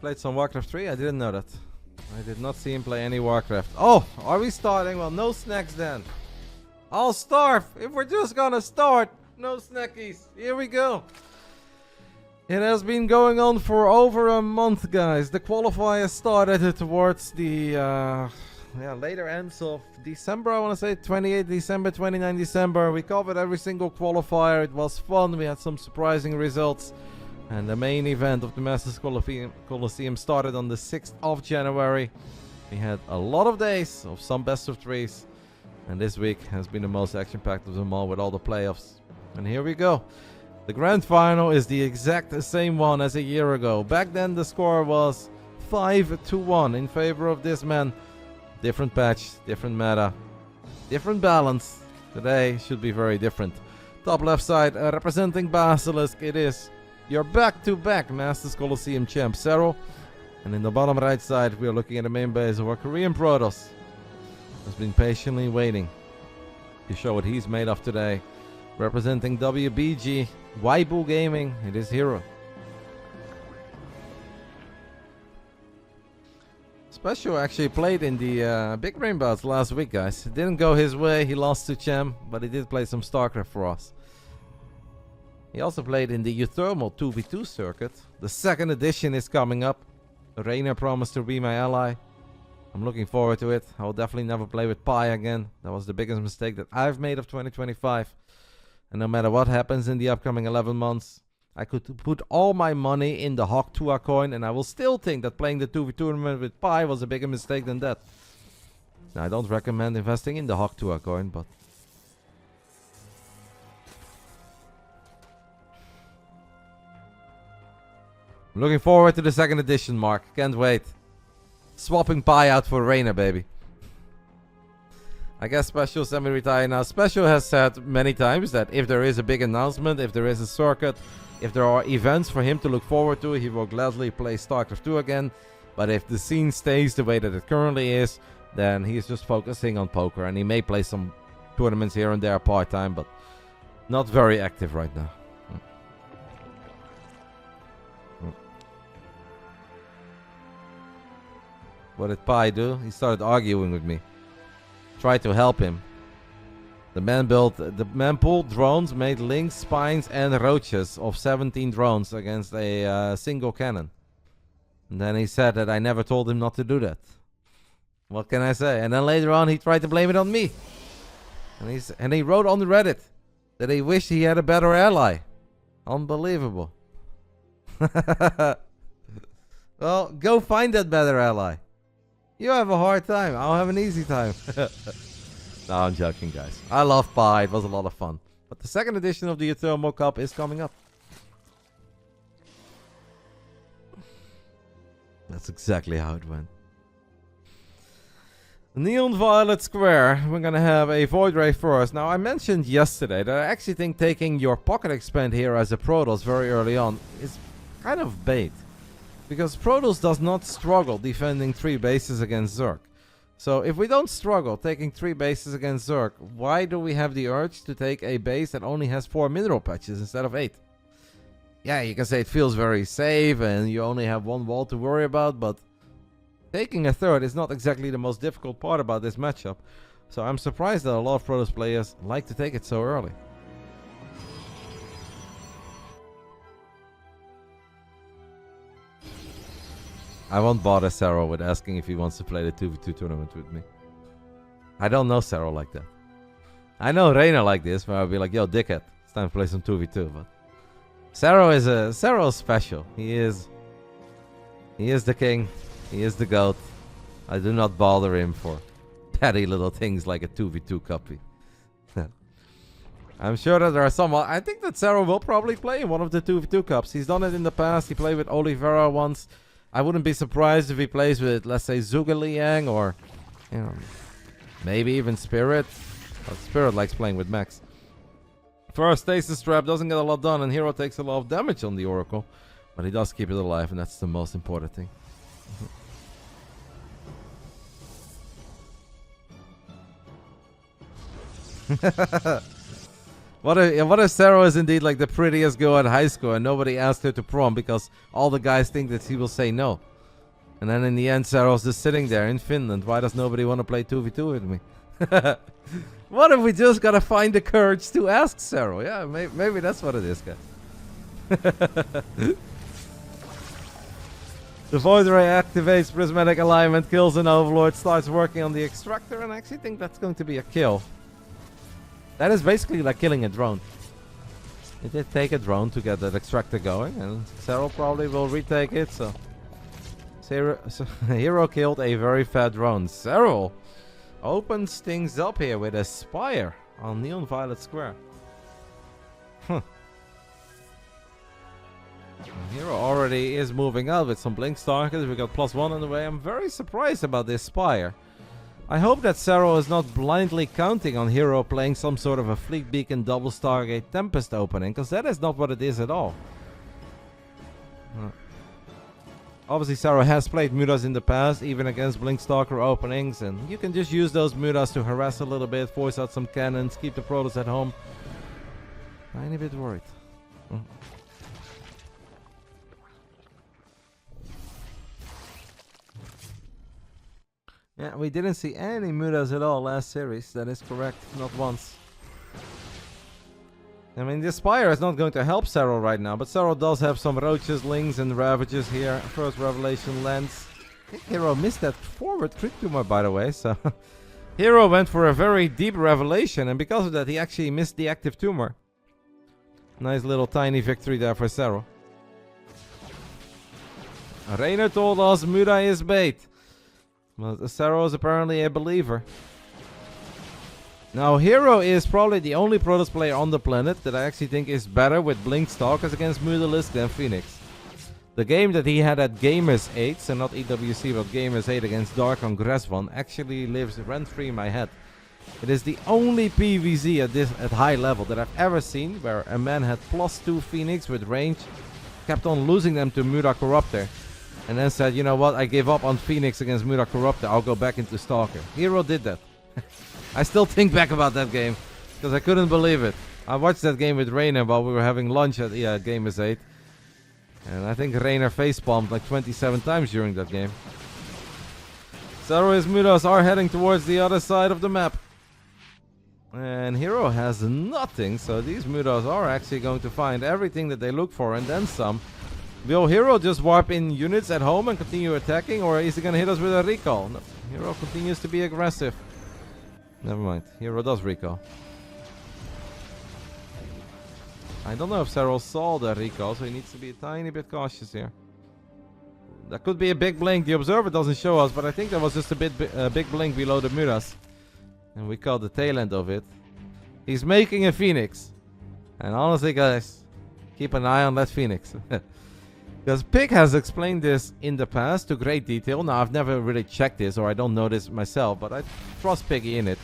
played some Warcraft 3? I didn't know that. I did not see him play any Warcraft. Oh, are we starting? Well, no snacks then. I'll starve if we're just gonna start. No snackies. Here we go. It has been going on for over a month, guys. The qualifier started towards the later ends of December, I want to say. 28 December, 29 December. We covered every single qualifier. It was fun. We had some surprising results. And the main event of the Masters Coliseum started on the 6th of January. We had a lot of days of some best of threes. And this week has been the most action-packed of them all with all the playoffs. And here we go. The grand final is the exact same one as a year ago. Back then the score was 5-1 in favor of this man. Different patch, different meta, different balance. Today should be very different. Top left side representing BASILISK, it is your back-to-back Masters Coliseum champ StarCraft. And in the bottom right side we are looking at the main base of our Korean Protoss. Has been patiently waiting to show what he's made of today. Representing WBG, Weibo Gaming, it is herO. Special actually played in the big rainbows last week, guys. It didn't go his way, he lost to Chem, but he did play some StarCraft for us. He also played in the Uthermal 2v2 circuit. The second edition is coming up. Reynor promised to be my ally. I'm looking forward to it. I will definitely never play with Pi again. That was the biggest mistake that I've made of 2025. And no matter what happens in the upcoming 11 months, I could put all my money in the Hawk Tua coin, and I will still think that playing the 2v2 tournament with Pi was a bigger mistake than that. Now, I don't recommend investing in the Hawk Tua coin, but... I'm looking forward to the second edition, Mark. Can't wait. Swapping Pi out for Reynor, baby. I guess Special semi-retired now. Special has said many times that if there is a big announcement, if there is a circuit, if there are events for him to look forward to, he will gladly play StarCraft 2 again. But if the scene stays the way that it currently is, then he's just focusing on poker. And he may play some tournaments here and there part-time, but not very active right now. What did Pi do? He started arguing with me. Tried to help him. The man pulled drones, made links, spines, and roaches of 17 drones against a single cannon. And then he said that I never told him not to do that. What can I say? And then later on he tried to blame it on me. And he wrote on Reddit that he wished he had a better ally. Unbelievable. Well, go find that better ally. You have a hard time. I'll have an easy time. No, I'm joking, guys. I love Pi. It was a lot of fun. But the second edition of the Uthermal Cup is coming up. That's exactly how it went. Neon Violet Square. We're going to have a Void Ray first. Now, I mentioned yesterday that I actually think taking your Pocket Expand here as a Protoss very early on is kind of bait. Because Protoss does not struggle defending 3 bases against Zerg. So if we don't struggle taking 3 bases against Zerg, why do we have the urge to take a base that only has 4 mineral patches instead of 8? Yeah, you can say it feels very safe and you only have 1 wall to worry about, but taking a third is not exactly the most difficult part about this matchup. So I'm surprised that a lot of Protoss players like to take it so early. I won't bother Serral with asking if he wants to play the 2v2 tournament with me. I don't know Serral like that. I know Reynor like this, where I'll be like, yo, dickhead, it's time to play some 2v2. But Serral is special. He is the king. He is the GOAT. I do not bother him for petty little things like a 2v2 copy. I'm sure that there are some... I think that Serral will probably play in one of the 2v2 cups. He's done it in the past. He played with Oliveira once. I wouldn't be surprised if he plays with, let's say, Zhuge or, you know, maybe even Spirit. But Spirit likes playing with Max. First, Stasis Trap doesn't get a lot done, and herO takes a lot of damage on the Oracle. But he does keep it alive, and that's the most important thing. What if Serral is indeed like the prettiest girl at high school and nobody asked her to prom because all the guys think that he will say no? And then in the end, Serral's just sitting there in Finland. Why does nobody want to play 2v2 with me? What if we just gotta find the courage to ask Serral? Yeah, maybe that's what it is, guys. The Void Ray activates Prismatic Alignment, kills an Overlord, starts working on the Extractor, and I actually think that's going to be a kill. That is basically like killing a drone. It did take a drone to get that Extractor going, and Serral probably will retake it, so... herO killed a very fat drone. Serral opens things up here with a Spire on Neon Violet Square. Huh. herO already is moving out with some Blink Starkers. We got +1 on the way. I'm very surprised about this Spire. I hope that Serral is not blindly counting on herO playing some sort of a Fleet Beacon double Stargate Tempest opening, because that is not what it is at all. Obviously, Serral has played Mutas in the past, even against Blink Stalker openings, and you can just use those Mutas to harass a little bit, force out some cannons, keep the Protoss at home. Tiny bit worried. Yeah, we didn't see any Mutas at all last series. That is correct. Not once. I mean, the Spire is not going to help Serral right now, but Serral does have some Roaches, Lings, and Ravages here. First Revelation lands. I think herO missed that forward crit tumor, by the way, so... herO went for a very deep Revelation, and because of that, he actually missed the active tumor. Nice little tiny victory there for Serral. Reynor told us Muta is bait. Well, Serral is apparently a believer. Now, herO is probably the only Protoss player on the planet that I actually think is better with Blink Stalkers against Mutalisk than Phoenix. The game that he had at Gamers 8, so not EWC but Gamers 8 against Dark on Gresvan, actually lives rent-free in my head. It is the only PvZ at high level that I've ever seen where a man had +2 Phoenix with range, kept on losing them to Muta Corruptor, and then said, you know what, I give up on Phoenix against Muta Corruptor, I'll go back into Stalker. herO did that. I still think back about that game, because I couldn't believe it. I watched that game with Reynor while we were having lunch at Gamers 8. And I think Reynor facepalmed like 27 times during that game. Serral's Mutas are heading towards the other side of the map. And herO has nothing, so these Mutas are actually going to find everything that they look for and then some. Will herO just warp in units at home and continue attacking, or is he going to hit us with a recall? No, herO continues to be aggressive. Never mind, herO does recall. I don't know if Serral saw the recall, so he needs to be a tiny bit cautious here. That could be a big blink. The observer doesn't show us, but I think that was just a big blink below the Mutas. And we caught the tail end of it. He's making a Phoenix. And honestly, guys, keep an eye on that Phoenix. Because Pig has explained this in the past to great detail. Now, I've never really checked this, or I don't know this myself, but I trust Piggy in it.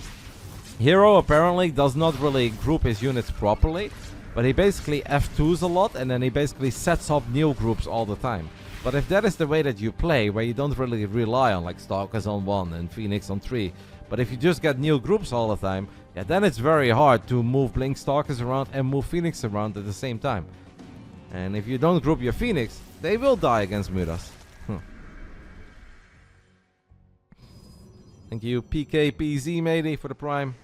herO apparently does not really group his units properly, but he basically F2s a lot, and then he basically sets up new groups all the time. But if that is the way that you play, where you don't really rely on like Stalkers on 1 and Phoenix on 3, but if you just get new groups all the time, yeah, then it's very hard to move Blink Stalkers around and move Phoenix around at the same time. And if you don't group your Phoenix, they will die against Mutas. Thank you, PKPZ matey, for the prime.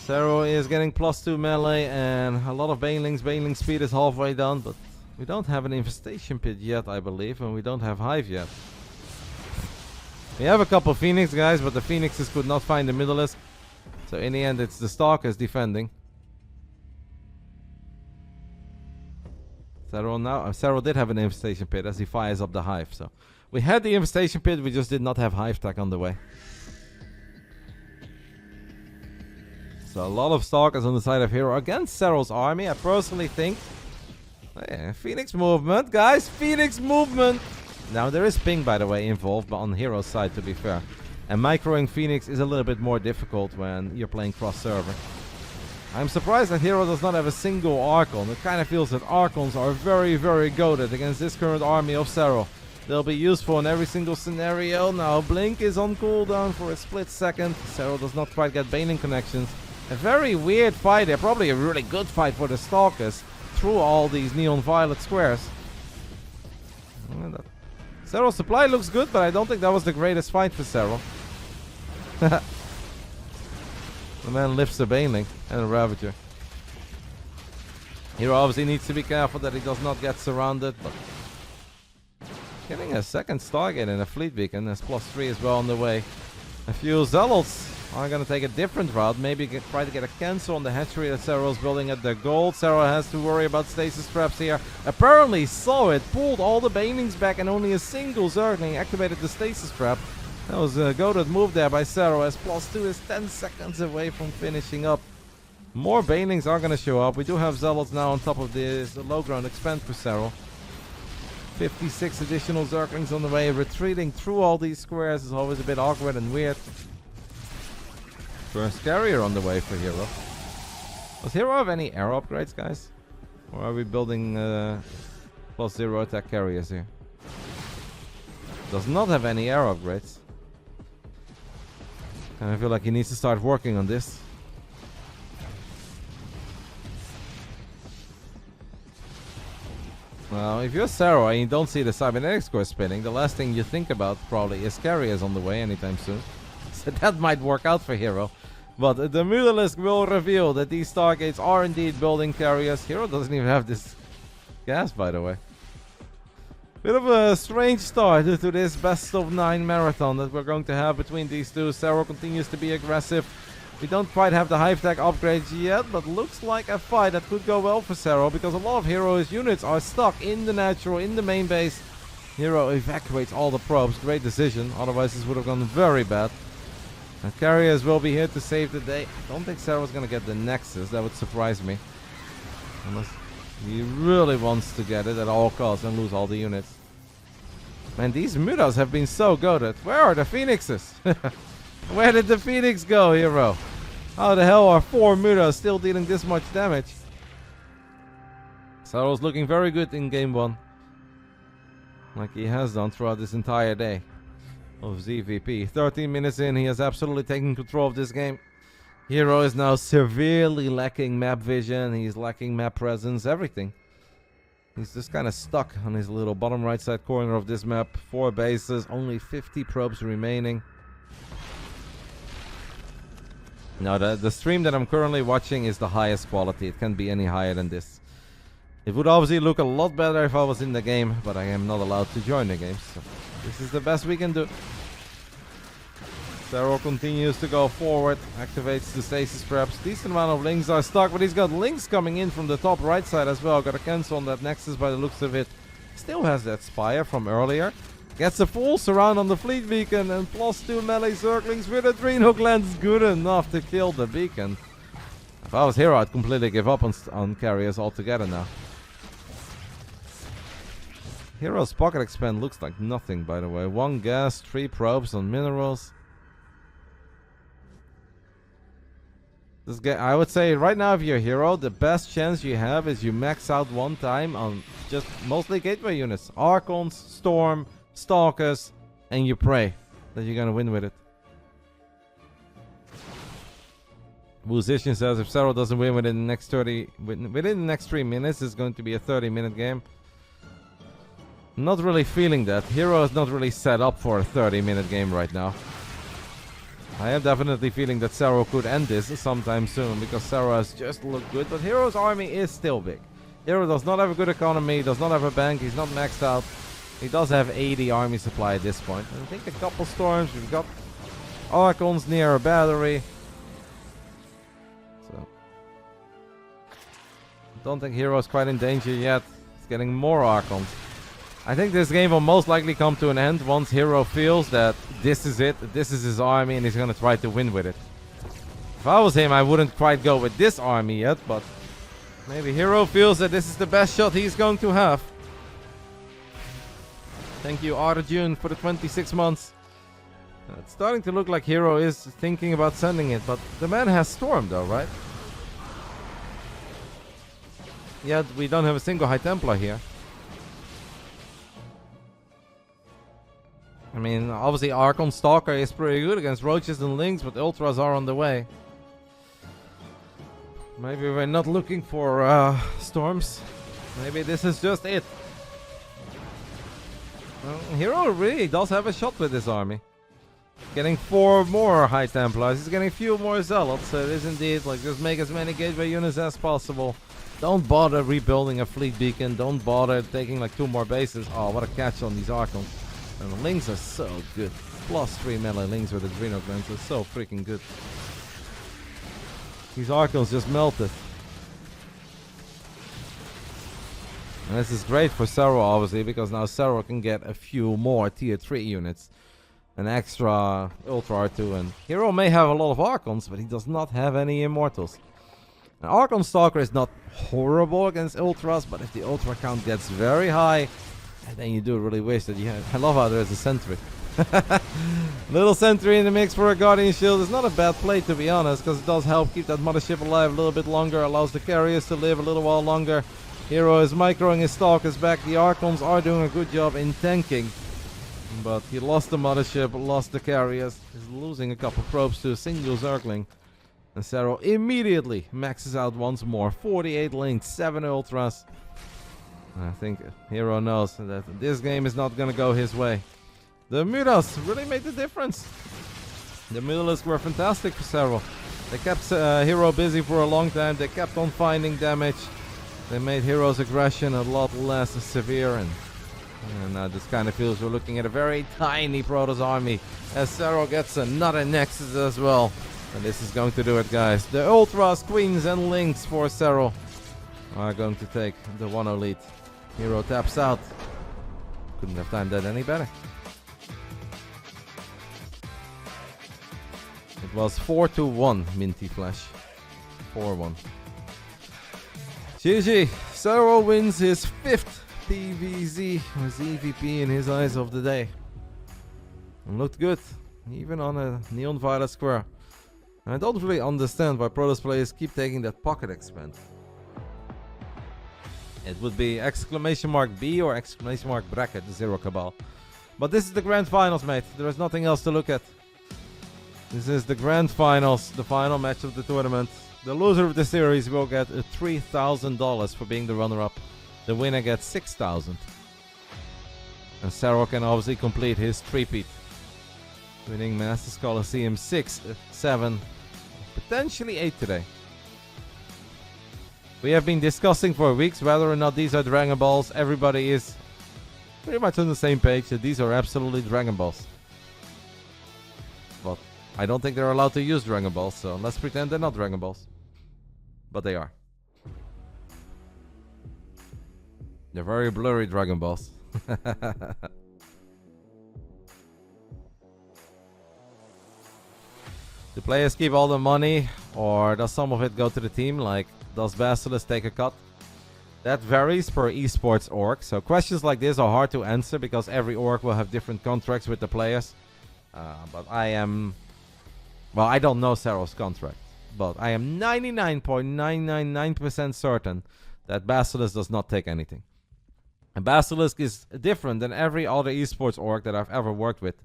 Serral is getting +2 melee and a lot of Banelings. Baneling speed is halfway done, but we don't have an Infestation Pit yet, I believe, and we don't have Hive yet. We have a couple Phoenix guys, but the Phoenixes could not find the Mutalisk. So in the end, it's the Stalkers defending. Serral did have an Infestation Pit as he fires up the Hive. So we had the Infestation Pit, we just did not have Hive Tech on the way. So a lot of Stalkers on the side of herO against Serral's army. I personally think... Yeah, Phoenix movement, guys! Phoenix movement! Now there is ping, by the way, involved, but on herO's side, to be fair. And microing Phoenix is a little bit more difficult when you're playing cross-server. I'm surprised that herO does not have a single Archon. It kind of feels that Archons are very, very goated against this current army of Serral. They'll be useful in every single scenario. Now Blink is on cooldown for a split second. Serral does not quite get Baneling connections. A very weird fight here. Probably a really good fight for the Stalkers. through all these neon violet squares. Serral's supply looks good, but I don't think that was the greatest fight for Serral. The man lifts a Baneling and a Ravager. herO obviously needs to be careful that he does not get surrounded, but getting a second Stargate and a Fleet Beacon. There's +3 as well on the way. A few Zealots are going to take a different route. Maybe try to get a cancel on the hatchery that Serral's building at the gold. Serral has to worry about stasis traps here. Apparently saw it, pulled all the Banelings back, and only a single Zergling activated the stasis trap. That was a goated move there by Serral, as +2 is 10 seconds away from finishing up. More Banelings are going to show up. We do have Zealots now on top of this low ground expand for Serral. 56 additional Zerglings on the way. Retreating through all these squares is always a bit awkward and weird. First carrier on the way for herO. Does herO have any air upgrades, guys? Or are we building +0 attack carriers here? Does not have any air upgrades. And I feel like he needs to start working on this. Well, if you're Serral and you don't see the cybernetics core spinning, the last thing you think about probably is carriers on the way anytime soon. So that might work out for herO. But the BASILISK will reveal that these Stargates are indeed building carriers. herO doesn't even have this gas, by the way. Bit of a strange start to this best of 9 marathon that we're going to have between these two. Serral continues to be aggressive. We don't quite have the hive tech upgrades yet, but looks like a fight that could go well for Serral, because a lot of herO's units are stuck in the natural, in the main base. herO evacuates all the probes. Great decision, otherwise this would have gone very bad. And carriers will be here to save the day. I don't think Serral's going to get the Nexus. That would surprise me. Unless he really wants to get it at all costs and lose all the units. Man, these Mutas have been so goated. Where are the Phoenixes? Where did the Phoenix go, herO? How the hell are 4 Mutas still dealing this much damage? Serral's looking very good in game 1. Like he has done throughout this entire day of ZVP. 13 minutes in, he has absolutely taken control of this game. herO is now severely lacking map vision. He's lacking map presence, everything. He's just kind of stuck on his little bottom right side corner of this map. 4 bases, only 50 probes remaining. Now, the stream that I'm currently watching is the highest quality. It can't be any higher than this. It would obviously look a lot better if I was in the game, but I am not allowed to join the game. So this is the best we can do. Serral continues to go forward, activates the stasis traps. Decent amount of links are stuck, but he's got links coming in from the top right side as well. Got a cancel on that Nexus by the looks of it. Still has that Spire from earlier. Gets a full surround on the Fleet Beacon and +2 melee Zerglings with a Green Hook lands good enough to kill the beacon. If I was herO, I'd completely give up on carriers altogether now. herO's pocket expand looks like nothing, by the way. 1 gas, 3 probes on minerals. This guy, I would say right now, if you're herO, the best chance you have is you max out 1 time on just mostly gateway units. Archons, Storm, Stalkers, and you pray that you're gonna win with it. Musician says if Serral doesn't win within the next 3 minutes, it's going to be a 30-minute game. Not really feeling that. herO is not really set up for a 30-minute game right now. I am definitely feeling that Serral could end this sometime soon, because Serral has just looked good, but herO's army is still big. herO does not have a good economy, does not have a bank, he's not maxed out. He does have 80 army supply at this point. And I think a couple storms, we've got Archons near a battery. So don't think herO's quite in danger yet. He's getting more Archons. I think this game will most likely come to an end once herO feels that this is it, this is his army, and he's gonna try to win with it. If I was him, I wouldn't quite go with this army yet, but maybe herO feels that this is the best shot he's going to have. Thank you, Arjun, for the 26 months. It's starting to look like herO is thinking about sending it, but the man has Storm though, right? Yet we don't have a single High Templar here. I mean, obviously Archon Stalker is pretty good against Roaches and Lynx, but Ultras are on the way. Maybe we're not looking for storms. Maybe this is just it. Well, herO really does have a shot with this army. Getting 4 more High Templars. He's getting a few more Zealots. So it is indeed like just make as many gateway units as possible. Don't bother rebuilding a fleet beacon. Don't bother taking like 2 more bases. Oh, what a catch on these Archons. And the Lings are so good. +3 melee Lings with the Reynor Grants are so freaking good. These Archons just melted. And this is great for Serral, obviously, because now Serral can get a few more tier 3 units. An extra Ultra R2. And herO may have a lot of Archons, but he does not have any Immortals. An Archon Stalker is not horrible against Ultras, but if the Ultra count gets very high, then you do really wish that you had... I love how there is a Sentry. Little Sentry in the mix for a Guardian Shield is not a bad play, to be honest, because it does help keep that Mothership alive a little bit longer, allows the carriers to live a little while longer. herO is microing his Stalkers back. The Archons are doing a good job in tanking, but he lost the Mothership, lost the carriers. He's losing a couple probes to a single Zergling. And Serral immediately maxes out once more. 48 links, 7 Ultras. I think herO knows that this game is not going to go his way. The Mutas really made the difference. The Basilisk were fantastic for Serral. They kept herO busy for a long time. They kept on finding damage. They made herO's aggression a lot less severe. And this kind of feels we're looking at a very tiny Protoss army. As Serral gets another Nexus as well. And this is going to do it, guys. The Ultras, Queens, and Lynx for Serral are going to take the 1-0 lead. herO taps out. Couldn't have timed that any better. It was 4-1, Minty Flash. 4-1. GG. Serral wins his 5th PVZ, or ZVP in his eyes of the day. And looked good, even on a Neon Violet square. I don't really understand why Protoss players keep taking that pocket expand. It would be !B or bracket 0 Cabal. But this is the grand finals, mate. There is nothing else to look at. This is the grand finals, the final match of the tournament. The loser of the series will get $3,000 for being the runner-up. The winner gets $6,000. And Serral can obviously complete his three-peat, winning Masters Coliseum 6, 7, potentially 8 today. We have been discussing for weeks whether or not these are Dragon Balls. Everybody is pretty much on the same page that these are absolutely Dragon Balls. But I don't think they're allowed to use Dragon Balls, so let's pretend they're not Dragon Balls. But they are. They're very blurry Dragon Balls. Do players keep all the money, or does some of it go to the team? Like, does Basilisk take a cut? That varies per esports org. So questions like this are hard to answer because every org will have different contracts with the players. But I am... Well, I don't know Serral's contract. But I am 99.999% certain that Basilisk does not take anything. And Basilisk is different than every other esports org that I've ever worked with.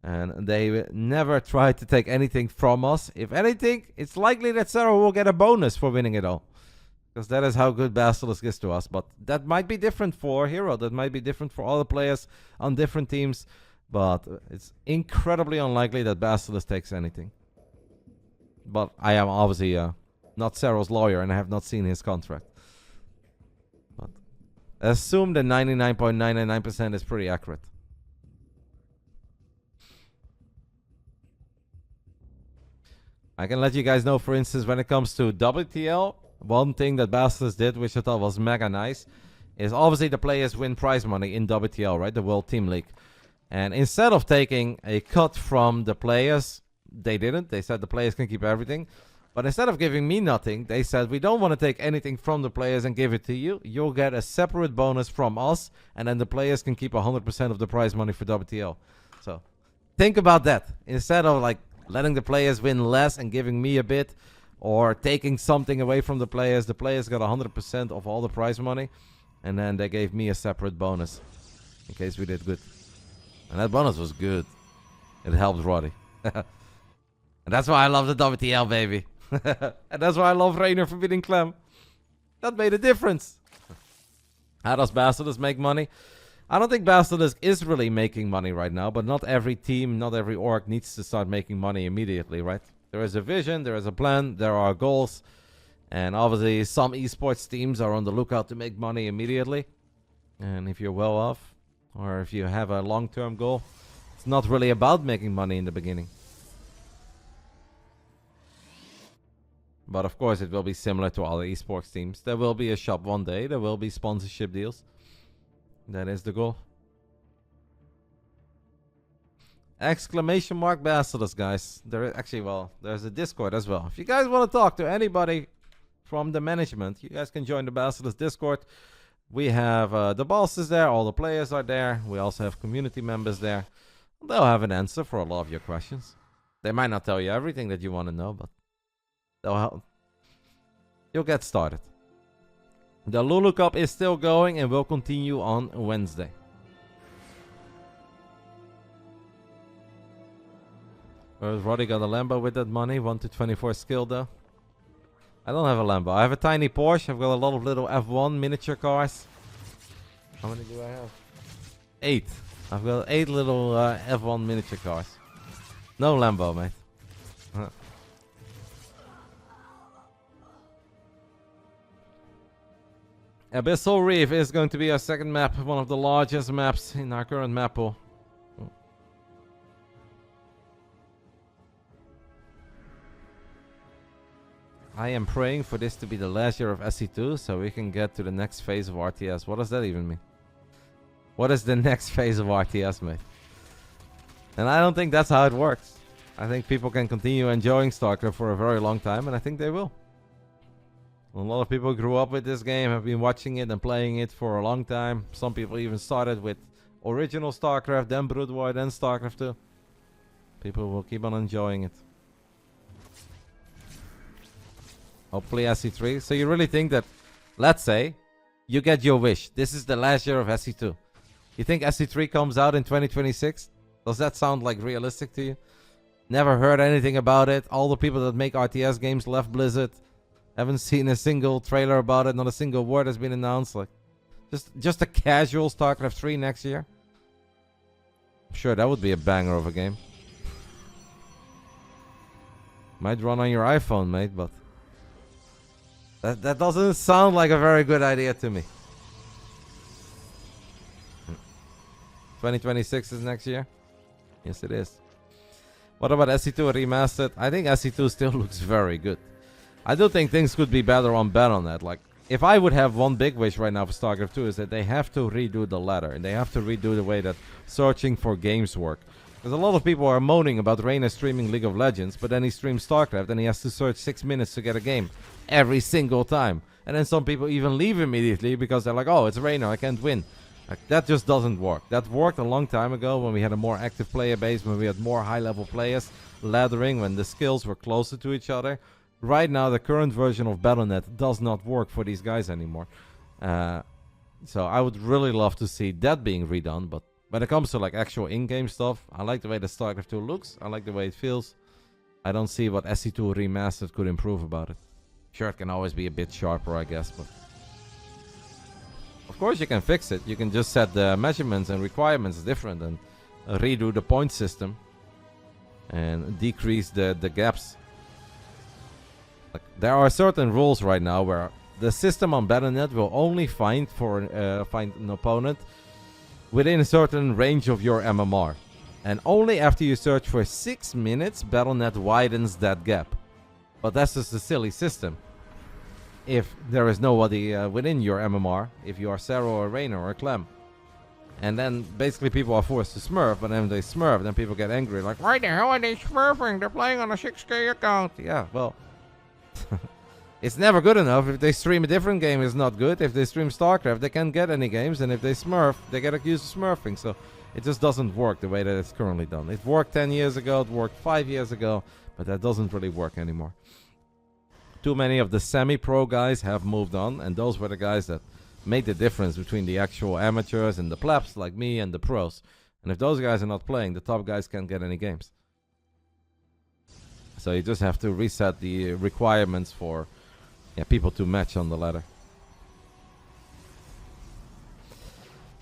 And they never try to take anything from us. If anything, it's likely that Serral will get a bonus for winning it all. Because that is how good Basilisk is to us. But that might be different for herO. That might be different for other players on different teams. But it's incredibly unlikely that Basilisk takes anything. But I am obviously not Serral's lawyer and I have not seen his contract. But assume that 99.999% is pretty accurate. I can let you guys know, for instance, when it comes to WTL, one thing that Basilisk did, which I thought was mega nice, is obviously the players win prize money in WTL, right? The World Team League. And instead of taking a cut from the players, they didn't. They said the players can keep everything. But instead of giving me nothing, they said, we don't want to take anything from the players and give it to you. You'll get a separate bonus from us, and then the players can keep 100% of the prize money for WTL. So think about that. Instead of like letting the players win less and giving me a bit, or taking something away from the players got 100% of all the prize money, and then they gave me a separate bonus in case we did good. And that bonus was good. It helped Roddy. And that's why I love the WTL, baby. And that's why I love Reynor for beating Clem. That made a difference. How does Basilisk make money? I don't think Basilisk is really making money right now, but not every team, not every org needs to start making money immediately, right? There is a vision, there is a plan, there are goals, and obviously some esports teams are on the lookout to make money immediately. And if you're well off, or if you have a long-term goal, it's not really about making money in the beginning. But of course it will be similar to other esports teams. There will be a shop one day, there will be sponsorship deals. That is the goal. Exclamation mark Basilisk, guys. There is actually, well, there's a Discord as well. If you guys want to talk to anybody from the management, you guys can join the Basilisk Discord. We have the bosses there, all the players are there. We also have community members there. They'll have an answer for a lot of your questions. They might not tell you everything that you want to know, but they'll help. You'll get started. The Lulu Cup is still going and will continue on Wednesday. Where's Roddy got a Lambo with that money? 1 to 24 skill though. I don't have a Lambo. I have a tiny Porsche. I've got a lot of little F1 miniature cars. How many do I have? 8. I've got 8 little F1 miniature cars. No Lambo, mate. Abyssal Reef is going to be our second map, one of the largest maps in our current map pool. I am praying for this to be the last year of SC2 so we can get to the next phase of RTS. What does that even mean? What is the next phase of RTS, mate? And I don't think that's how it works. I think people can continue enjoying StarCraft for a very long time, and I think they will. A lot of people grew up with this game, have been watching it and playing it for a long time. Some people even started with original StarCraft, then Brood War, then StarCraft 2. People will keep on enjoying it. Hopefully SC3. So you really think that, let's say, you get your wish. This is the last year of SC2. You think SC3 comes out in 2026? Does that sound like realistic to you? Never heard anything about it. All the people that make RTS games left Blizzard. Haven't seen a single trailer about it. Not a single word has been announced. Like, just a casual StarCraft 3 next year. I'm sure that would be a banger of a game. Might run on your iPhone, mate, but that doesn't sound like a very good idea to me. 2026 is next year? Yes, it is. What about SC2 Remastered? I think SC2 still looks very good. I do think things could be better on Battle.net. Like, if I would have one big wish right now for StarCraft 2 is that they have to redo the ladder. And they have to redo the way that searching for games work. Because a lot of people are moaning about Reynor streaming League of Legends, but then he streams StarCraft and he has to search 6 minutes to get a game. Every single time. And then some people even leave immediately because they're like, oh, it's Reynor, I can't win. Like, that just doesn't work. That worked a long time ago when we had a more active player base, when we had more high-level players laddering, when the skills were closer to each other. Right now, the current version of Battle.net does not work for these guys anymore. So I would really love to see that being redone. But when it comes to like actual in-game stuff, I like the way the StarCraft 2 looks. I like the way it feels. I don't see what SC2 Remastered could improve about it. Sure, it can always be a bit sharper, I guess, but of course you can fix it. You can just set the measurements and requirements different and redo the point system and decrease the gaps. Like, there are certain rules right now where the system on Battle.net will only find an opponent within a certain range of your MMR. And only after you search for 6 minutes, Battle.net widens that gap. But that's just a silly system. If there is nobody within your MMR, if you are StarCraft or Reynor or Clem. And then basically people are forced to smurf, but then they smurf, then people get angry. Like, why the hell are they smurfing? They're playing on a 6K account. Yeah, well, it's never good enough. If they stream a different game, it's not good. If they stream StarCraft, they can't get any games. And if they smurf, they get accused of smurfing. So it just doesn't work the way that it's currently done. It worked 10 years ago, it worked 5 years ago, but that doesn't really work anymore. Too many of the semi-pro guys have moved on, and those were the guys that made the difference between the actual amateurs and the plebs like me and the pros. And if those guys are not playing, the top guys can't get any games. So you just have to reset the requirements for people to match on the ladder.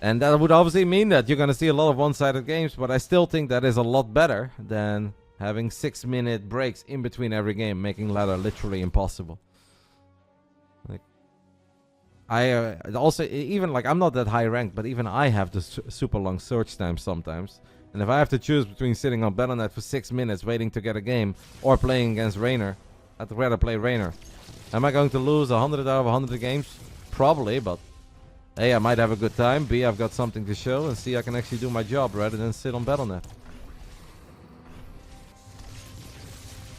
And that would obviously mean that you're going to see a lot of one-sided games, but I still think that is a lot better than having 6-minute breaks in between every game, making ladder literally impossible. Like, I also, even like, I'm not that high ranked, but even I have the super long search time sometimes. And if I have to choose between sitting on Battle.net for 6 minutes waiting to get a game or playing against Reynor, I'd rather play Reynor. Am I going to lose 100 out of 100 games? Probably, but A, I might have a good time. B, I've got something to show. And C, I can actually do my job rather than sit on Battle.net.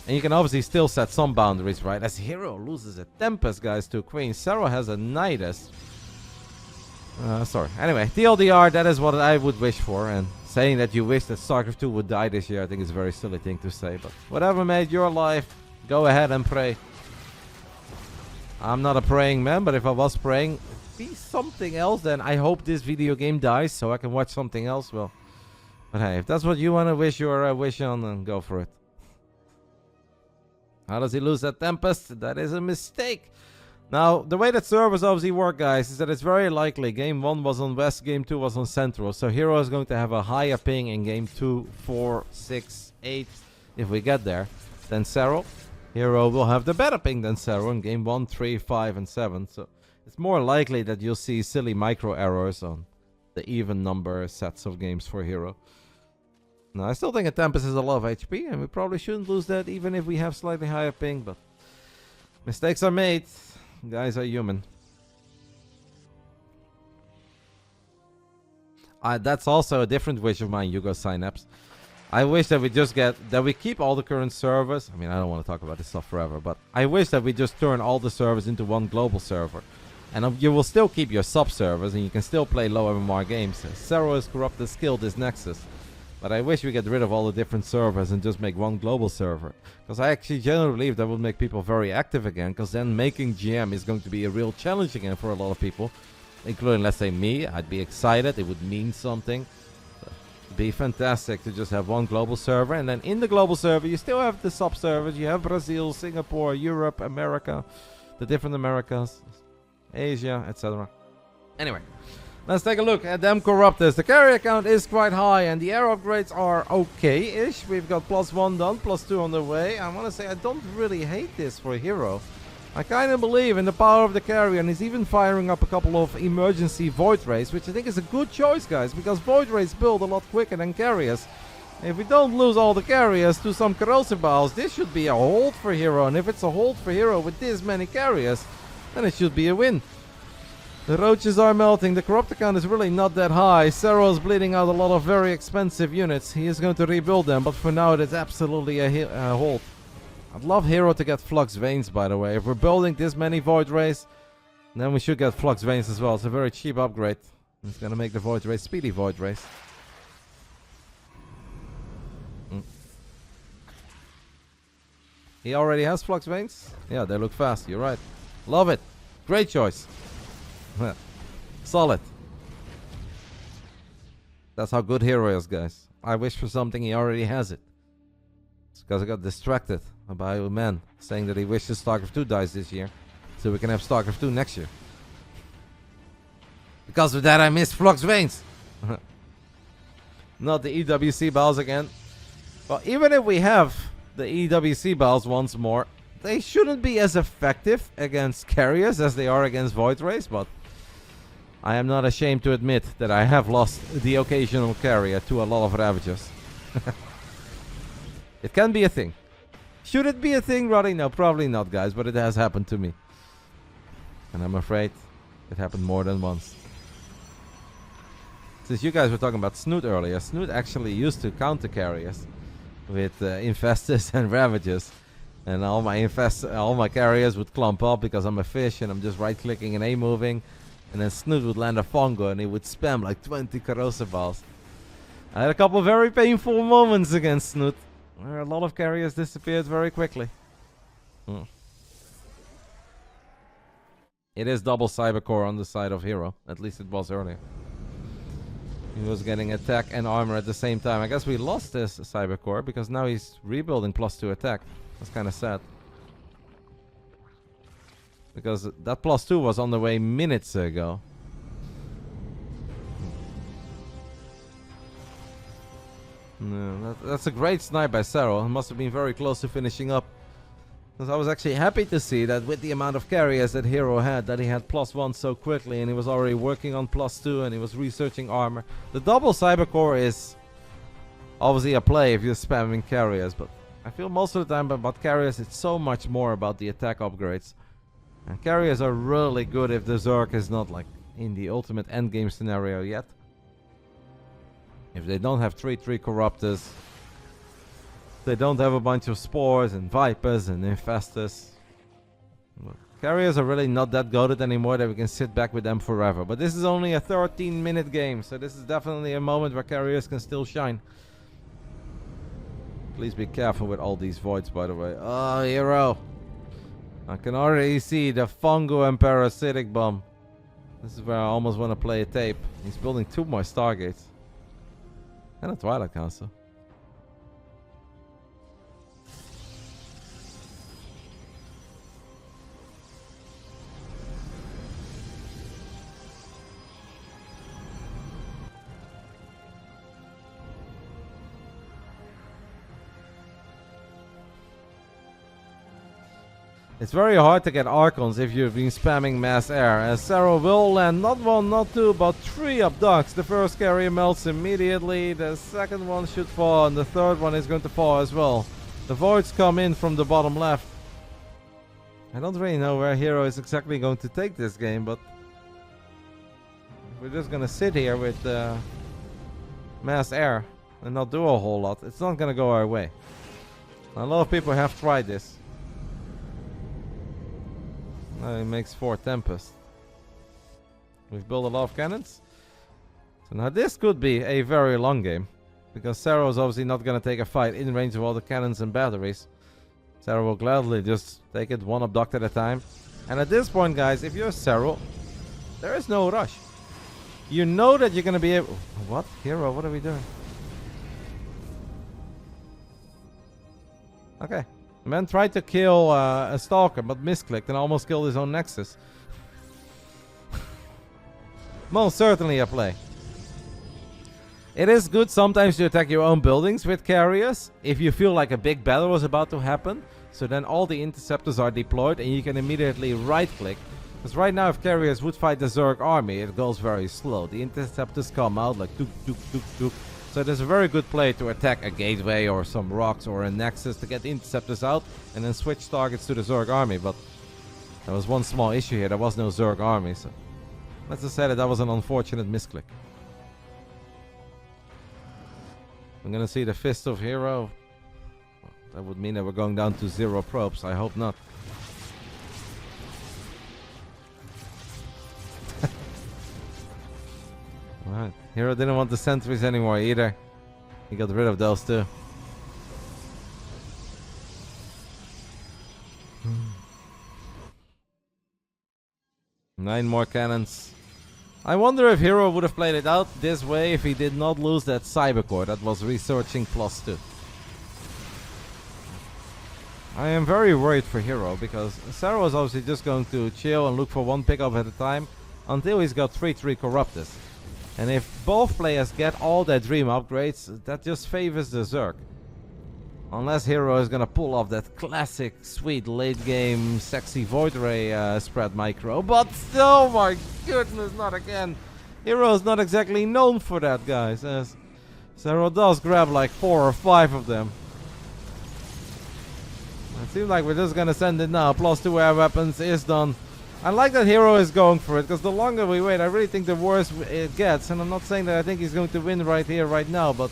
And you can obviously still set some boundaries, right? As herO loses a Tempest, guys, to Queen. Serral has a Nidus. Sorry. Anyway, TLDR, that is what I would wish for. And saying that you wish that StarCraft 2 would die this year, I think is a very silly thing to say. But whatever made your life, go ahead and pray. I'm not a praying man, but if I was praying, be something else, then I hope this video game dies so I can watch something else. Well, but hey, if that's what you want to wish your wish on, then go for it. How does he lose that Tempest? That is a mistake. Now, the way that servers obviously work, guys, is that it's very likely Game 1 was on West, Game 2 was on Central. So herO is going to have a higher ping in Game 2, 4, 6, 8, if we get there, than Serral. herO will have the better ping than Serral in Game 1, 3, 5, and 7. So it's more likely that you'll see silly micro errors on the even number sets of games for herO. Now, I still think a Tempest is a lot of HP, and we probably shouldn't lose that even if we have slightly higher ping, but mistakes are made. Guys are human. That's also a different wish of mine, Yugo Synapse. I wish that we keep all the current servers. I mean, I don't want to talk about this stuff forever, but I wish that we just turn all the servers into one global server. And you will still keep your sub-servers, and you can still play low MMR games. Serral is corrupted, skilled is Nexus. But I wish we get rid of all the different servers and just make one global server. Because I actually genuinely believe that would make people very active again. Because then making GM is going to be a real challenge again for a lot of people. Including, let's say, me. I'd be excited. It would mean something. It'd be fantastic to just have one global server. And then in the global server, you still have the sub-servers. You have Brazil, Singapore, Europe, America. The different Americas. Asia, etc. Anyway. Let's take a look at them corruptors. The carrier count is quite high and the air upgrades are okay-ish. We've got +1 done, +2 on the way. I want to say I don't really hate this for herO. I kind of believe in the power of the carrier, and he's even firing up a couple of emergency Void Rays, which I think is a good choice, guys, because Void Rays build a lot quicker than carriers. If we don't lose all the carriers to some corrosive balls, this should be a hold for herO, and if it's a hold for herO with this many carriers, then it should be a win. The roaches are melting. The corruptor count is really not that high. Serral is bleeding out a lot of very expensive units. He is going to rebuild them, but for now it is absolutely a hold. I'd love herO to get Flux Veins, by the way. If we're building this many Void Rays, then we should get Flux Veins as well. It's a very cheap upgrade. It's going to make the Void Rays speedy Void Rays. He already has Flux Veins? Yeah, they look fast. You're right. Love it. Great choice. Solid. That's how good herO is, guys. I wish for something, he already has it. It's because I got distracted by a man saying that he wishes StarCraft 2 dies this year, so we can have StarCraft 2 next year. Because of that, I missed Flux Veins. Not the EWC balls again. But even if we have the EWC balls once more, they shouldn't be as effective against carriers as they are against Void Rays, but I am not ashamed to admit that I have lost the occasional carrier to a lot of Ravagers. It can be a thing. Should it be a thing, Roddy? No, probably not, guys, but it has happened to me. And I'm afraid it happened more than once. Since you guys were talking about Snoot earlier, Snoot actually used to counter carriers with Infestors and Ravagers. And all my carriers would clump up because I'm a fish and I'm just right-clicking and A-moving. And then Snoot would land a Fongo and he would spam like 20 corrosive balls. I had a couple of very painful moments against Snoot, where a lot of carriers disappeared very quickly. It is double Cybercore on the side of herO. At least it was earlier. He was getting attack and armor at the same time. I guess we lost this Cybercore because now he's rebuilding +2 attack. That's kind of sad. Because that +2 was on the way minutes ago. No, that's a great snipe by Serral. It must have been very close to finishing up. Because I was actually happy to see that with the amount of carriers that herO had, that he had +1 so quickly, and he was already working on +2, and he was researching armor. The double Cybercore is obviously a play if you're spamming carriers, but I feel most of the time about carriers, it's so much more about the attack upgrades. And carriers are really good if the Zerg is not like in the ultimate endgame scenario yet. If they don't have 3/3 Corruptors, they don't have a bunch of Spores and Vipers and Infestors. Well, carriers are really not that goated anymore that we can sit back with them forever. But this is only a 13-minute game, so this is definitely a moment where carriers can still shine. Please be careful with all these voids, by the way. Oh, herO. I can already see the fungal and parasitic bomb. This is where I almost want to play a tape. He's building 2 more Stargates. And a Twilight Council. It's very hard to get Archons if you've been spamming mass air, as Serral will land not 1, not 2, but 3 abducts. The first carrier melts immediately, the second one should fall, and the third one is going to fall as well. The voids come in from the bottom left. I don't really know where herO is exactly going to take this game, but we're just going to sit here with mass air and not do a whole lot. It's not going to go our way. A lot of people have tried this. It makes 4 Tempest. We've built a lot of cannons. So now this could be a very long game. Because Serral is obviously not going to take a fight in range of all the cannons and batteries. Serral will gladly just take it 1 abduct at a time. And at this point, guys, if you're Serral, there is no rush. You know that you're going to be able... What? herO, what are we doing? Okay. The man tried to kill a Stalker, but misclicked and almost killed his own Nexus. Most certainly a play. It is good sometimes to attack your own buildings with carriers, if you feel like a big battle was about to happen. So then all the interceptors are deployed and you can immediately right-click. Because right now if carriers would fight the Zerg army, it goes very slow. The interceptors come out like tuk tuk tuk tuk. So there's a very good play to attack a gateway or some rocks or a nexus to get the interceptors out and then switch targets to the Zerg army. But there was one small issue here. There was no Zerg army. So let's just say that was an unfortunate misclick. I'm going to see the Fist of herO. That would mean that we're going down to 0 probes. I hope not. Alright, herO didn't want the sentries anymore either. He got rid of those too. Nine more cannons. I wonder if herO would have played it out this way if he did not lose that Cybercore that was researching +2. I am very worried for herO because Serral is obviously just going to chill and look for 1 pickup at a time until he's got 3/3 Corruptors. And if both players get all their dream upgrades, that just favors the Zerg. Unless herO is gonna pull off that classic, sweet, late game, sexy Void Ray spread micro. But, oh my goodness, not again. herO is not exactly known for that, guys. As Serral does grab like 4 or 5 of them. It seems like we're just gonna send it now. +2 air weapons is done. I like that herO is going for it, because the longer we wait, I really think the worse it gets. And I'm not saying that I think he's going to win right here, right now, but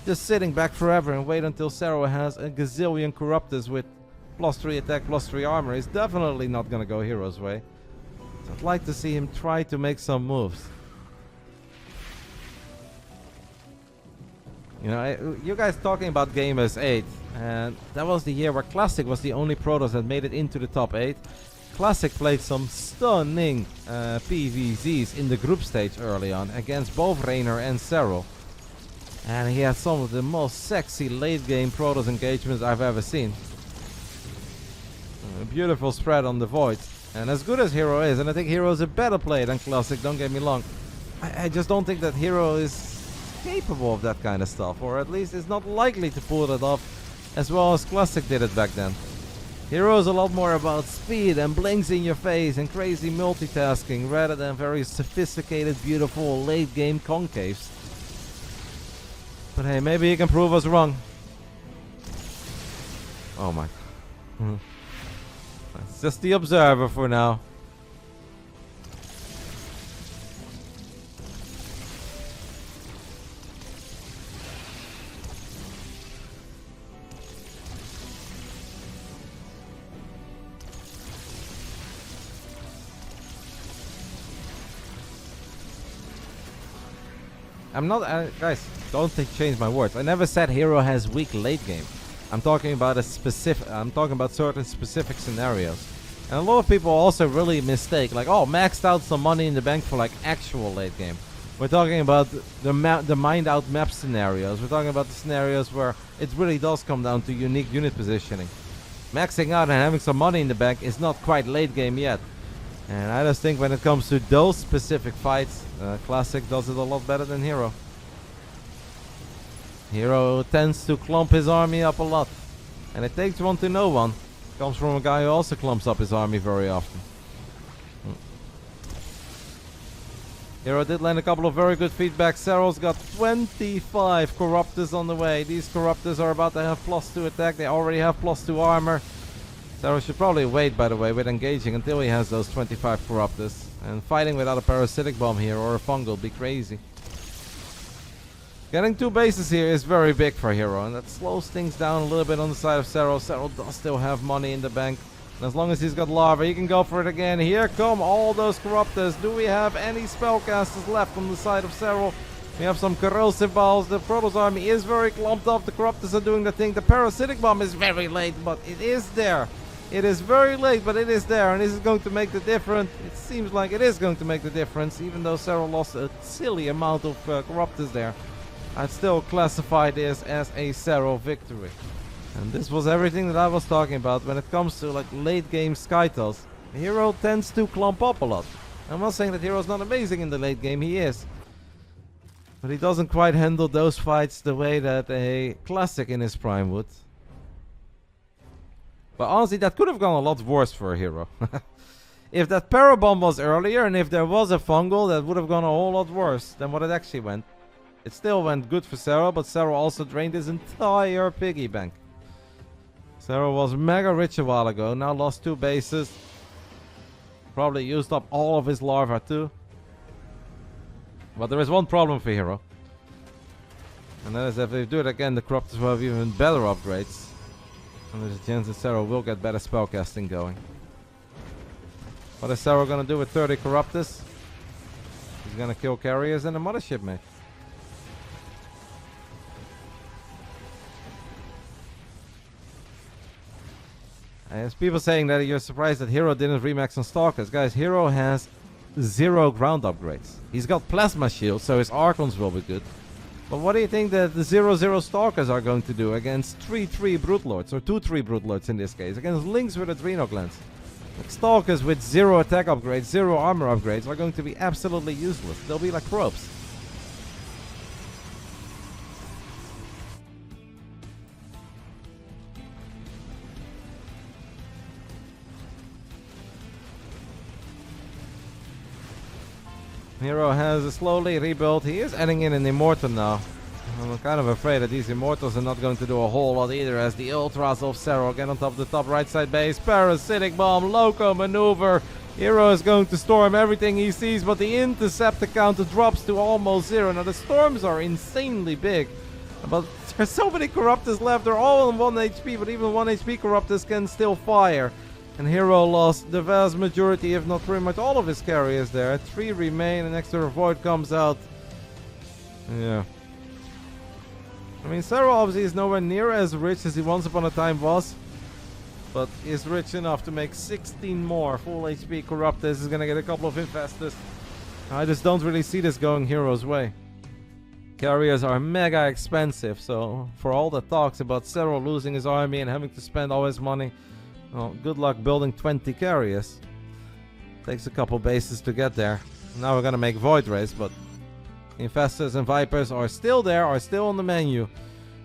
just sitting back forever and wait until Serral has a gazillion Corruptors with +3 attack, +3 armor is definitely not going to go herO's way. So I'd like to see him try to make some moves. You know, you guys talking about Gamers 8, and that was the year where Classic was the only Protoss that made it into the top 8. Classic played some stunning PVZs in the group stage early on against both Reynor and Serral. And he had some of the most sexy late game Protoss engagements I've ever seen. A beautiful spread on the Void. And as good as herO is, and I think herO is a better player than Classic, don't get me wrong. I just don't think that herO is capable of that kind of stuff. Or at least is not likely to pull it off as well as Classic did it back then. herO is a lot more about speed and blinks in your face and crazy multitasking rather than very sophisticated, beautiful late game concaves. But hey, maybe he can prove us wrong. Oh my. It's just the observer for now. I'm not, guys, don't change my words. I never said herO has weak late game. I'm talking about certain specific scenarios. And a lot of people also really mistake, like, oh, maxed out some money in the bank for like actual late game. We're talking about the mined out map scenarios. We're talking about the scenarios where it really does come down to unique unit positioning. Maxing out and having some money in the bank is not quite late game yet. And I just think when it comes to those specific fights, Classic does it a lot better than herO. herO tends to clump his army up a lot. And it takes one to know one. Comes from a guy who also clumps up his army very often. herO did land a couple of very good feedback. Serral's got 25 Corruptors on the way. These Corruptors are about to have +2 attack. They already have +2 armor. Serral should probably wait, by the way, with engaging until he has those 25 Corruptors. And fighting without a Parasitic Bomb here or a Fungal would be crazy. Getting 2 bases here is very big for herO, and that slows things down a little bit on the side of Serral. Serral does still have money in the bank. And as long as he's got Larva, he can go for it again. Here come all those Corruptors. Do we have any Spellcasters left on the side of Serral? We have some Corrosive Balls. The Protoss army is very clumped up. The Corruptors are doing the thing. The Parasitic Bomb is very late, but it is there. It is very late, but it is there, and this is going to make the difference. It seems like it is going to make the difference, even though Serral lost a silly amount of Corruptors there. I'd still classify this as a Serral victory. And this was everything that I was talking about when it comes to like late game Skytals. herO tends to clump up a lot. I'm not saying that herO's not amazing in the late game, he is. But he doesn't quite handle those fights the way that a Classic in his prime would. But honestly, that could have gone a lot worse for a herO. If that Parabomb was earlier and if there was a Fungal, that would have gone a whole lot worse than what it actually went. It still went good for Serral, but Serral also drained his entire piggy bank. Serral was mega rich a while ago, now lost 2 bases. Probably used up all of his larva too. But there is one problem for herO. And that is if they do it again, the Corruptors will have even better upgrades. And there's a chance that Serral will get better spellcasting going. What is Serral gonna do with 30 Corruptors? He's gonna kill carriers and a mothership, mate. There's people saying that you're surprised that herO didn't remax on Stalkers. Guys, herO has 0 ground upgrades. He's got Plasma Shield, so his Archons will be good. But what do you think that the 0/0 Stalkers are going to do against 3/3 Broodlords, or 2/3 Broodlords in this case, against Lynx with Adrenal Glands? Like Stalkers with 0 attack upgrades, 0 armor upgrades are going to be absolutely useless. They'll be like probes. herO has a slowly rebuilt. He is adding in an Immortal now. I'm kind of afraid that these Immortals are not going to do a whole lot either, as the Ultras of Serral get on top of the top right side base. Parasitic Bomb, Loco Maneuver. herO is going to storm everything he sees, but the interceptor counter drops to almost 0. Now the storms are insanely big, but there's so many Corruptors left. They're all on 1 HP, but even 1 HP Corruptors can still fire. And herO lost the vast majority, if not pretty much all of his carriers there. 3 remain, and extra Void comes out. Yeah. I mean, Serral obviously is nowhere near as rich as he once upon a time was. but is rich enough to make 16 more full HP Corruptors. Is gonna get a couple of Infestors. I just don't really see this going hero's way. Carriers are mega expensive, so for all the talks about Serral losing his army and having to spend all his money, well, good luck building 20 carriers. Takes a couple bases to get there. Now we're gonna make Void Rays, but Infestors and Vipers are still there, are still on the menu.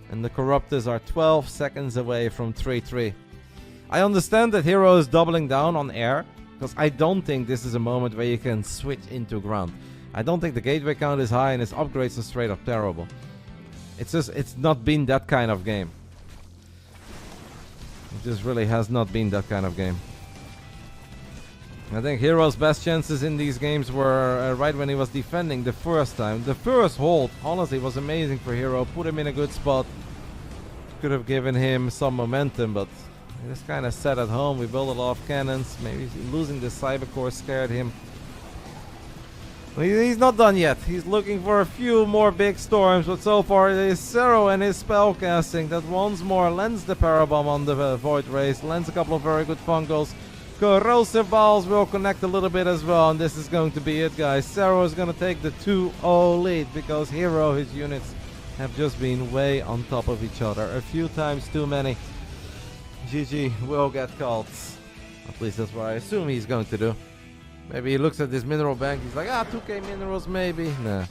And the Corruptors are 12 seconds away from 3-3. I understand that herO is doubling down on air, because I don't think this is a moment where you can switch into ground. I don't think the gateway count is high and his upgrades are straight up terrible. It's not been that kind of game. It just really has not been that kind of game. I think hero's best chances in these games were right when he was defending the first time. The first hold, honestly, was amazing for herO. Put him in a good spot. Could have given him some momentum, but he just kind of sat at home. We built a lot of cannons. Maybe losing the Cyber Core scared him. He's not done yet. He's looking for a few more big storms, but so far it is herO and his spellcasting that once more lends the Parabomb on the Void Rays, lends a couple of very good fungals. Corrosive Balls will connect a little bit as well, and this is going to be it, guys. herO is going to take the 2-0 lead because herO, his units, have just been way on top of each other. A few times too many. GG will get called. At least that's what I assume he's going to do. Maybe he looks at this mineral bank, he's like, 2k minerals maybe. Nah.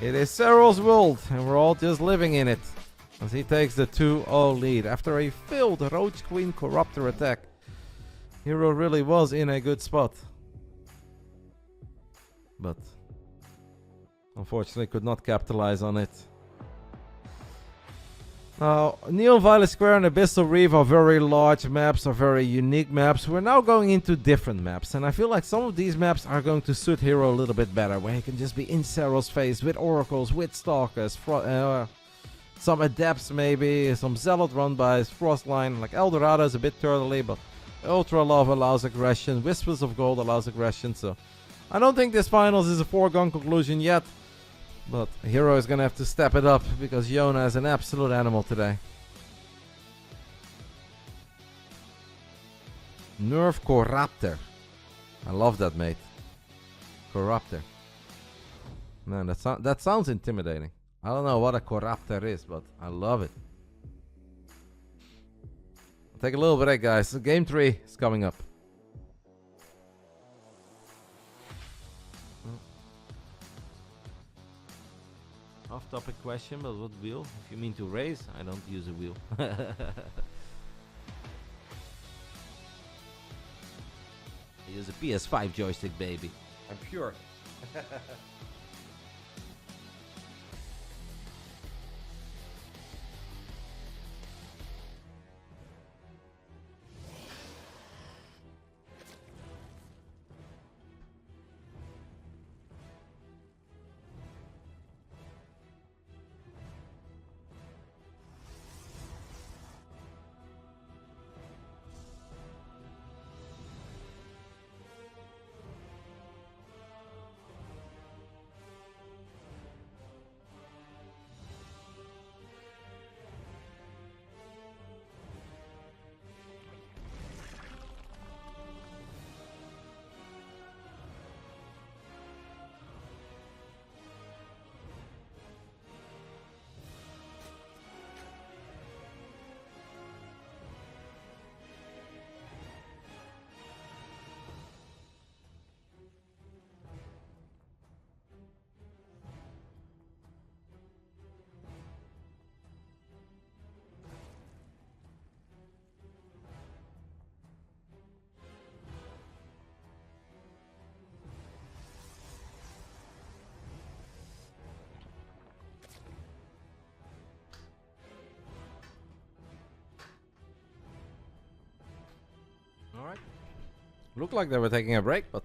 It is herO's world, and we're all just living in it. As he takes the 2-0 lead after a failed Roach Queen Corruptor attack. herO really was in a good spot. But unfortunately could not capitalize on it. Now, Neon Violet Square and Abyssal Reef are very large maps, are very unique maps. We're now going into different maps, and I feel like some of these maps are going to suit herO a little bit better, where he can just be in Serral's face with Oracles, with Stalkers, some Adepts maybe, some Zealot run-bys, Frostline, like Eldorado is a bit turtly, but Ultra Love allows aggression, Whispers of Gold allows aggression, so I don't think this finals is a foregone conclusion yet. But herO is gonna have to step it up because Yona is an absolute animal today. Nerf Corruptor. I love that, mate. Corruptor. Man, that sounds intimidating. I don't know what a Corruptor is, but I love it. Take a little break, guys. Game 3 is coming up. Off-topic question, but what wheel? If you mean to race, I don't use a wheel. I use a PS5 joystick, baby. I'm pure. Alright. Looked like they were taking a break, but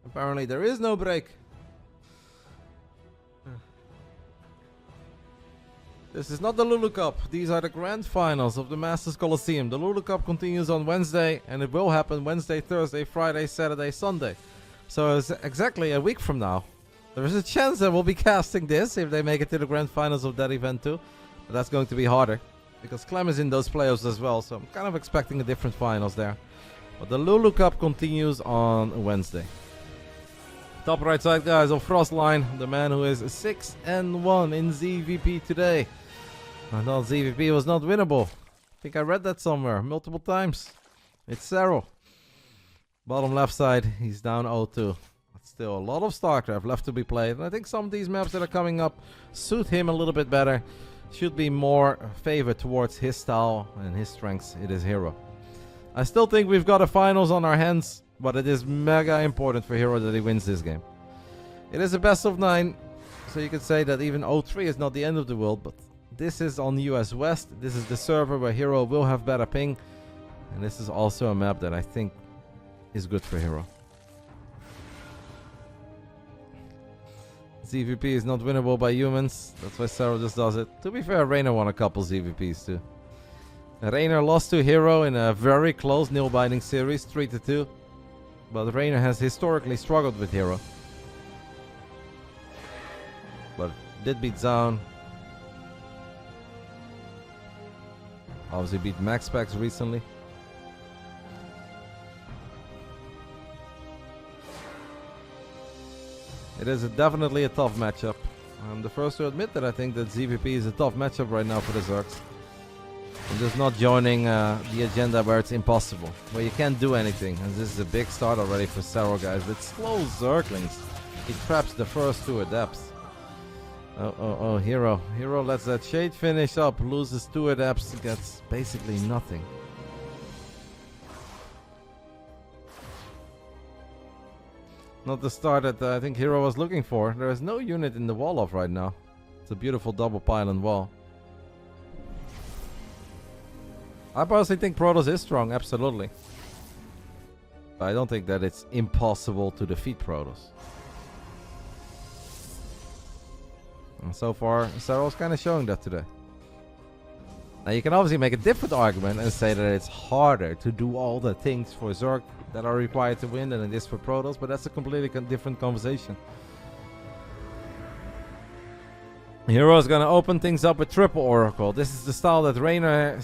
apparently there is no break. This is not the Lulu Cup. These are the grand finals of the Masters Coliseum. The Lulu Cup continues on Wednesday, and it will happen Wednesday, Thursday, Friday, Saturday, Sunday. So it's exactly a week from now. There is a chance that we'll be casting this if they make it to the grand finals of that event too. But that's going to be harder. because Clem is in those playoffs as well, so I'm kind of expecting a different finals there. But the Lulu Cup continues on Wednesday. Top right side, guys, of Frostline, the man who is 6-1 in ZVP today. I thought ZVP was not winnable. I think I read that somewhere multiple times. It's Serral. Bottom left side, he's down 0-2. But still a lot of StarCraft left to be played. And I think some of these maps that are coming up suit him a little bit better. Should be more favored towards his style and his strengths. It is herO. I still think we've got a finals on our hands, but it is mega important for herO that he wins this game. It is a best of 9, so you could say that even 0-3 is not the end of the world, but this is on US West. This is the server where herO will have better ping, and this is also a map that I think is good for herO. ZVP is not winnable by humans, that's why Serral just does it. To be fair, Reynor won a couple ZVPs too. Reynor lost to herO in a very close nail-biting series, 3-2. But Reynor has historically struggled with herO. But did beat Zone. Obviously beat Max Specs recently. It is definitely a tough matchup. I'm the first to admit that I think that ZVP is a tough matchup right now for the Zergs. I'm just not joining the agenda where it's impossible, where you can't do anything. And this is a big start already for Serral, with slow Zerglings. He traps the first 2 Adepts. Oh, herO. herO lets that Shade finish up, loses 2 Adepts, gets basically nothing. Not the start that I think herO was looking for. There is no unit in the wall off right now. It's a beautiful double pylon wall. I personally think Protoss is strong, absolutely. But I don't think that it's impossible to defeat Protoss. And so far, Serral's kind of showing that today. Now you can obviously make a different argument and say that it's harder to do all the things for Zerg that are required to win than it is for Protoss, but that's a completely different conversation. herO is going to open things up with triple Oracle. This is the style that Reynor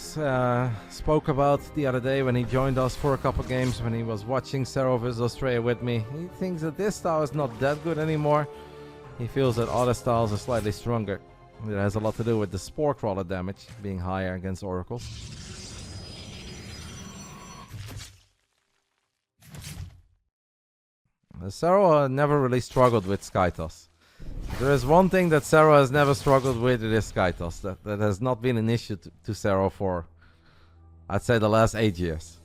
spoke about the other day when he joined us for a couple games, when he was watching Serral vs Australia with me. He thinks that this style is not that good anymore. He feels that other styles are slightly stronger. It has a lot to do with the spore crawler damage being higher against Oracles. Serral never really struggled with Skytoss. There is one thing that Serral has never struggled with, it is Skytoss. That has not been an issue to Serral for, I'd say, the last 8 years.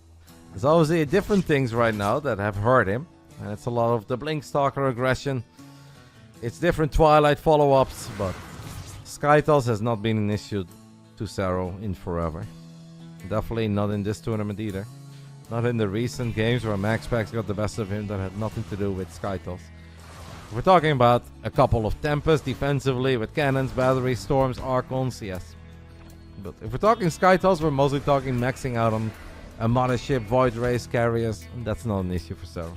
There's obviously different things right now that have hurt him. And it's a lot of the Blink Stalker aggression. It's different Twilight follow-ups, but Skytoss has not been an issue to Serral in forever. Definitely not in this tournament either. Not in the recent games where Max Pax got the best of him that had nothing to do with Skytoss. We're talking about a couple of Tempests defensively with cannons, batteries, storms, Archons, yes. But if we're talking Skytoss, we're mostly talking maxing out on a mothership, Void Race, carriers. And that's not an issue for Serral.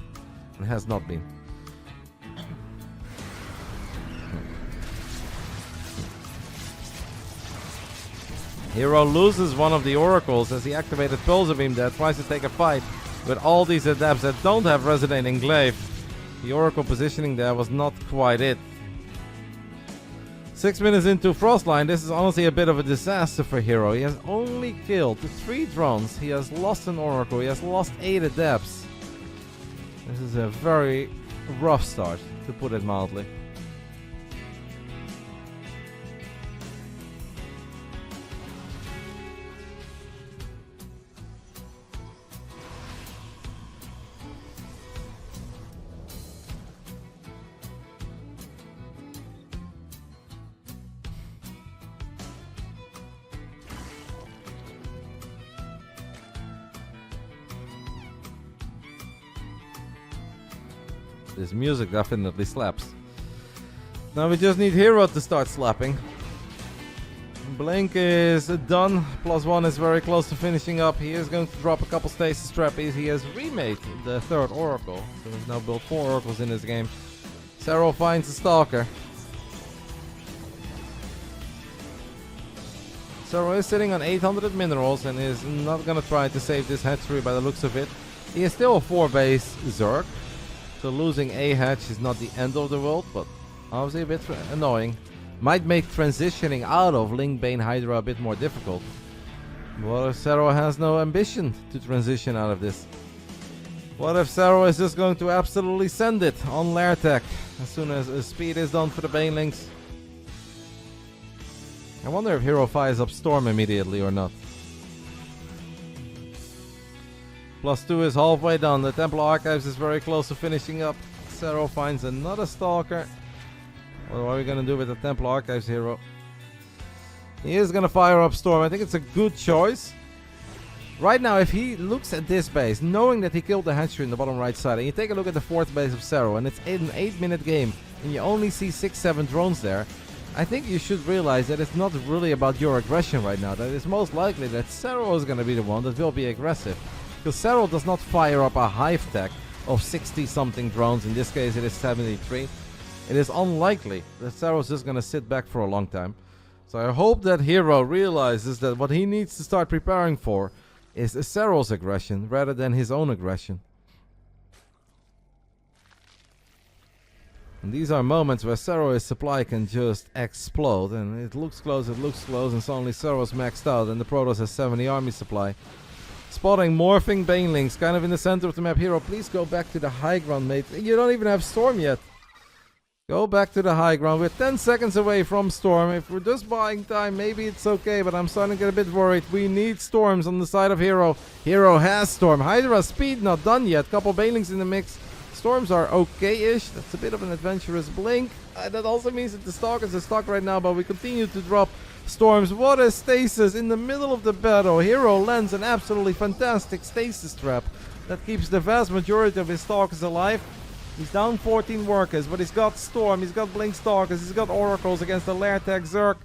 It has not been. herO loses one of the Oracles as he activated Pulsar Beam that tries to take a fight with all these Adepts that don't have Resonating Glaive. The Oracle positioning there was not quite it. 6 minutes into Frostline, this is honestly a bit of a disaster for herO. He has only killed 3 drones, he has lost an Oracle, he has lost 8 Adepts. This is a very rough start, to put it mildly. This music definitely slaps. Now we just need herO to start slapping. Blink is done. +1 is very close to finishing up. He is going to drop a couple stasis trappies. He has remade the 3rd Oracle. So he's now built 4 Oracles in this game. Serral finds the Stalker. Serral is sitting on 800 minerals and is not gonna try to save this hatchery by the looks of it. He is still a 4-base Zerg, so losing a hatch is not the end of the world, but obviously a bit annoying. Might make transitioning out of Lingbane Hydra a bit more difficult. What if Serral has no ambition to transition out of this? What if Serral is just going to absolutely send it on Lair Tech as soon as speed is done for the Banelings? I wonder if herO fires up Storm immediately or not. +2 is halfway done. The Temple Archives is very close to finishing up. Serral finds another Stalker. What are we going to do with the Temple Archives herO? He is going to fire up Storm. I think it's a good choice. Right now, if he looks at this base, knowing that he killed the hatchery in the bottom right side, and you take a look at the 4th base of Serral, and it's an 8-minute game, and you only see 6-7 drones there, I think you should realize that it's not really about your aggression right now. That it's most likely that Serral is going to be the one that will be aggressive. Because Serral does not fire up a hive tech of 60-something drones. In this case, it is 73. It is unlikely that Serral is just going to sit back for a long time. So I hope that herO realizes that what he needs to start preparing for is Serral's aggression rather than his own aggression. And these are moments where Serral's supply can just explode. And it looks close, and suddenly Serral's maxed out and the Protoss has 70 army supply. Spotting morphing Banelings kind of in the center of the map. herO, please go back to the high ground, mate. You don't even have Storm yet. Go back to the high ground. We're 10 seconds away from Storm. If we're just buying time, maybe it's okay, but I'm starting to get a bit worried. We need Storms on the side of herO. herO has Storm. Hydra speed not done yet. Couple Banelings in the mix. Storms are okay-ish. That's a bit of an adventurous blink. That also means that the Stalkers are stuck right now, but we continue to drop Storms. What a stasis in the middle of the battle. herO lands an absolutely fantastic stasis trap that keeps the vast majority of his Stalkers alive. He's down 14 workers, but he's got Storm, he's got Blink Stalkers, he's got Oracles against the Lair Tech Zerg.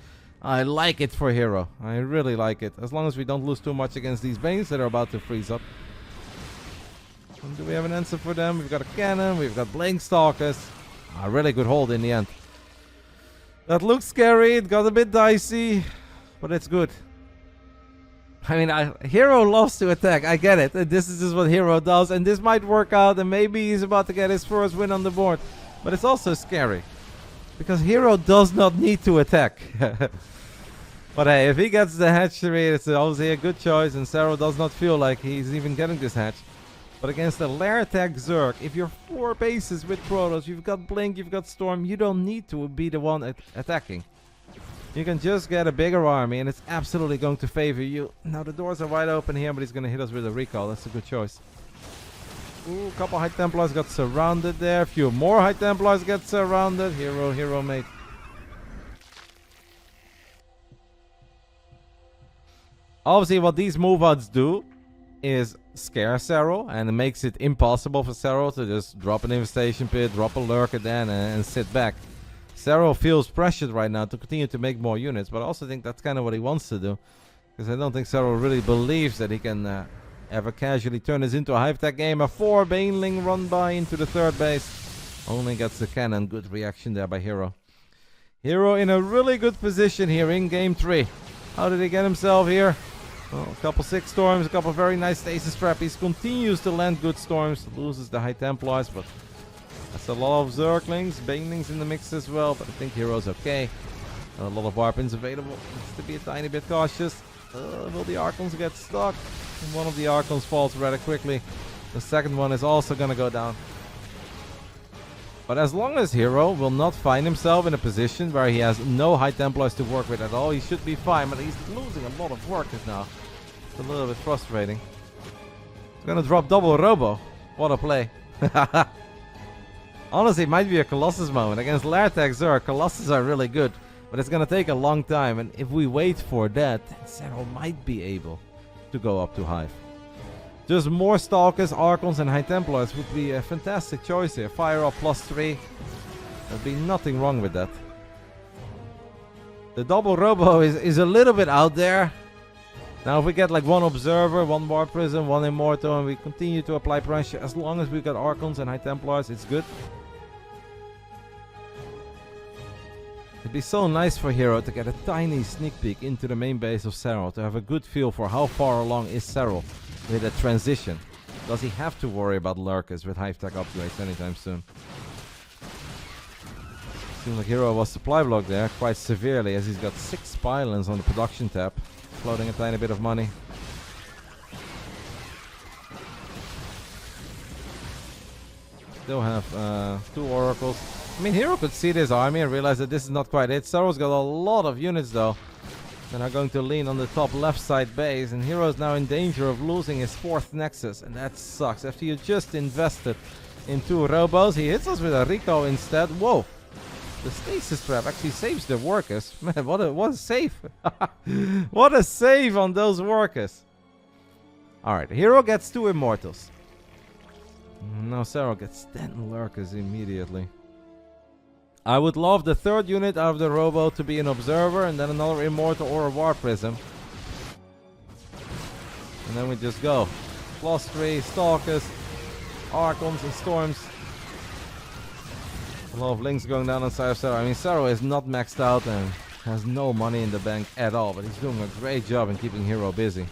I like it for herO. I really like it. As long as we don't lose too much against these Banes that are about to freeze up. And do we have an answer for them? We've got a cannon, we've got Blink Stalkers. A really good hold in the end. That looks scary, it got a bit dicey, but it's good. I mean, herO loves to attack, I get it. This is just what herO does, and this might work out, and maybe he's about to get his first win on the board. But it's also scary, because herO does not need to attack. But hey, if he gets the hatchery, it's obviously a good choice, and Serral does not feel like he's even getting this hatch. But against the Lair Tech Zerg, if you're 4 bases with Protoss, you've got Blink, you've got Storm, you don't need to be the one attacking. You can just get a bigger army, and it's absolutely going to favor you. Now the doors are wide open here, but he's going to hit us with a recall. That's a good choice. Ooh, a couple High Templars got surrounded there. A few more High Templars get surrounded. herO, mate. Obviously, what these move-outs do is scare Serral, and it makes it impossible for Serral to just drop an Infestation Pit, drop a Lurker then, and sit back. Serral feels pressured right now to continue to make more units, but I also think that's kind of what he wants to do. Because I don't think Serral really believes that he can ever casually turn this into a Hive Tech game. A 4 Baneling run by into the 3rd base. Only gets the cannon. Good reaction there by herO. herO in a really good position here in game 3. How did he get himself here? Well, a couple 6 storms, a couple very nice stasis trappies. Continues to land good storms. Loses the High Templars, but that's a lot of Zerglings, Banelings in the mix as well, but I think herO's okay. A lot of weapons available. Needs to be a tiny bit cautious. Will the Archons get stuck? And one of the Archons falls rather quickly. The second one is also going to go down. But as long as herO will not find himself in a position where he has no High Templars to work with at all, he should be fine. But he's losing a lot of workers now. It's a little bit frustrating. He's going to drop double Robo. What a play. Honestly, it might be a Colossus moment. Against Lair Tech Zerg, Colossus are really good. But it's going to take a long time. And if we wait for that, Serral might be able to go up to Hive. Just more Stalkers, Archons, and High Templars would be a fantastic choice here. Fire up +3. There'd be nothing wrong with that. The double Robo is a little bit out there. Now if we get like 1 Observer, 1 War Prism, 1 Immortal, and we continue to apply pressure, as long as we've got Archons and High Templars, it's good. It'd be so nice for herO to get a tiny sneak peek into the main base of Serral, to have a good feel for how far along is Serral with a transition. Does he have to worry about lurkers with high-tech upgrades anytime soon? Seems like herO was supply blocked there quite severely, as he's got 6 pylons on the production tab, floating a tiny bit of money. Still have 2 oracles. I mean, herO could see this army and realize that this is not quite it. Serral's got a lot of units though that are going to lean on the top left side base, and herO is now in danger of losing his 4th nexus, and that sucks. After you just invested in 2 robos, he hits us with a Rico instead. Whoa! The stasis trap actually saves the workers. Man, what a save! What a save on those workers! Alright, herO gets 2 immortals. Now Serral gets 10 lurkers immediately. I would love the 3rd unit out of the robo to be an observer, and then another immortal or a war prism. And then we just go. +3, stalkers, archons and storms. A lot of links going down on side of Serral. I mean, Serral is not maxed out and has no money in the bank at all, but he's doing a great job in keeping herO busy.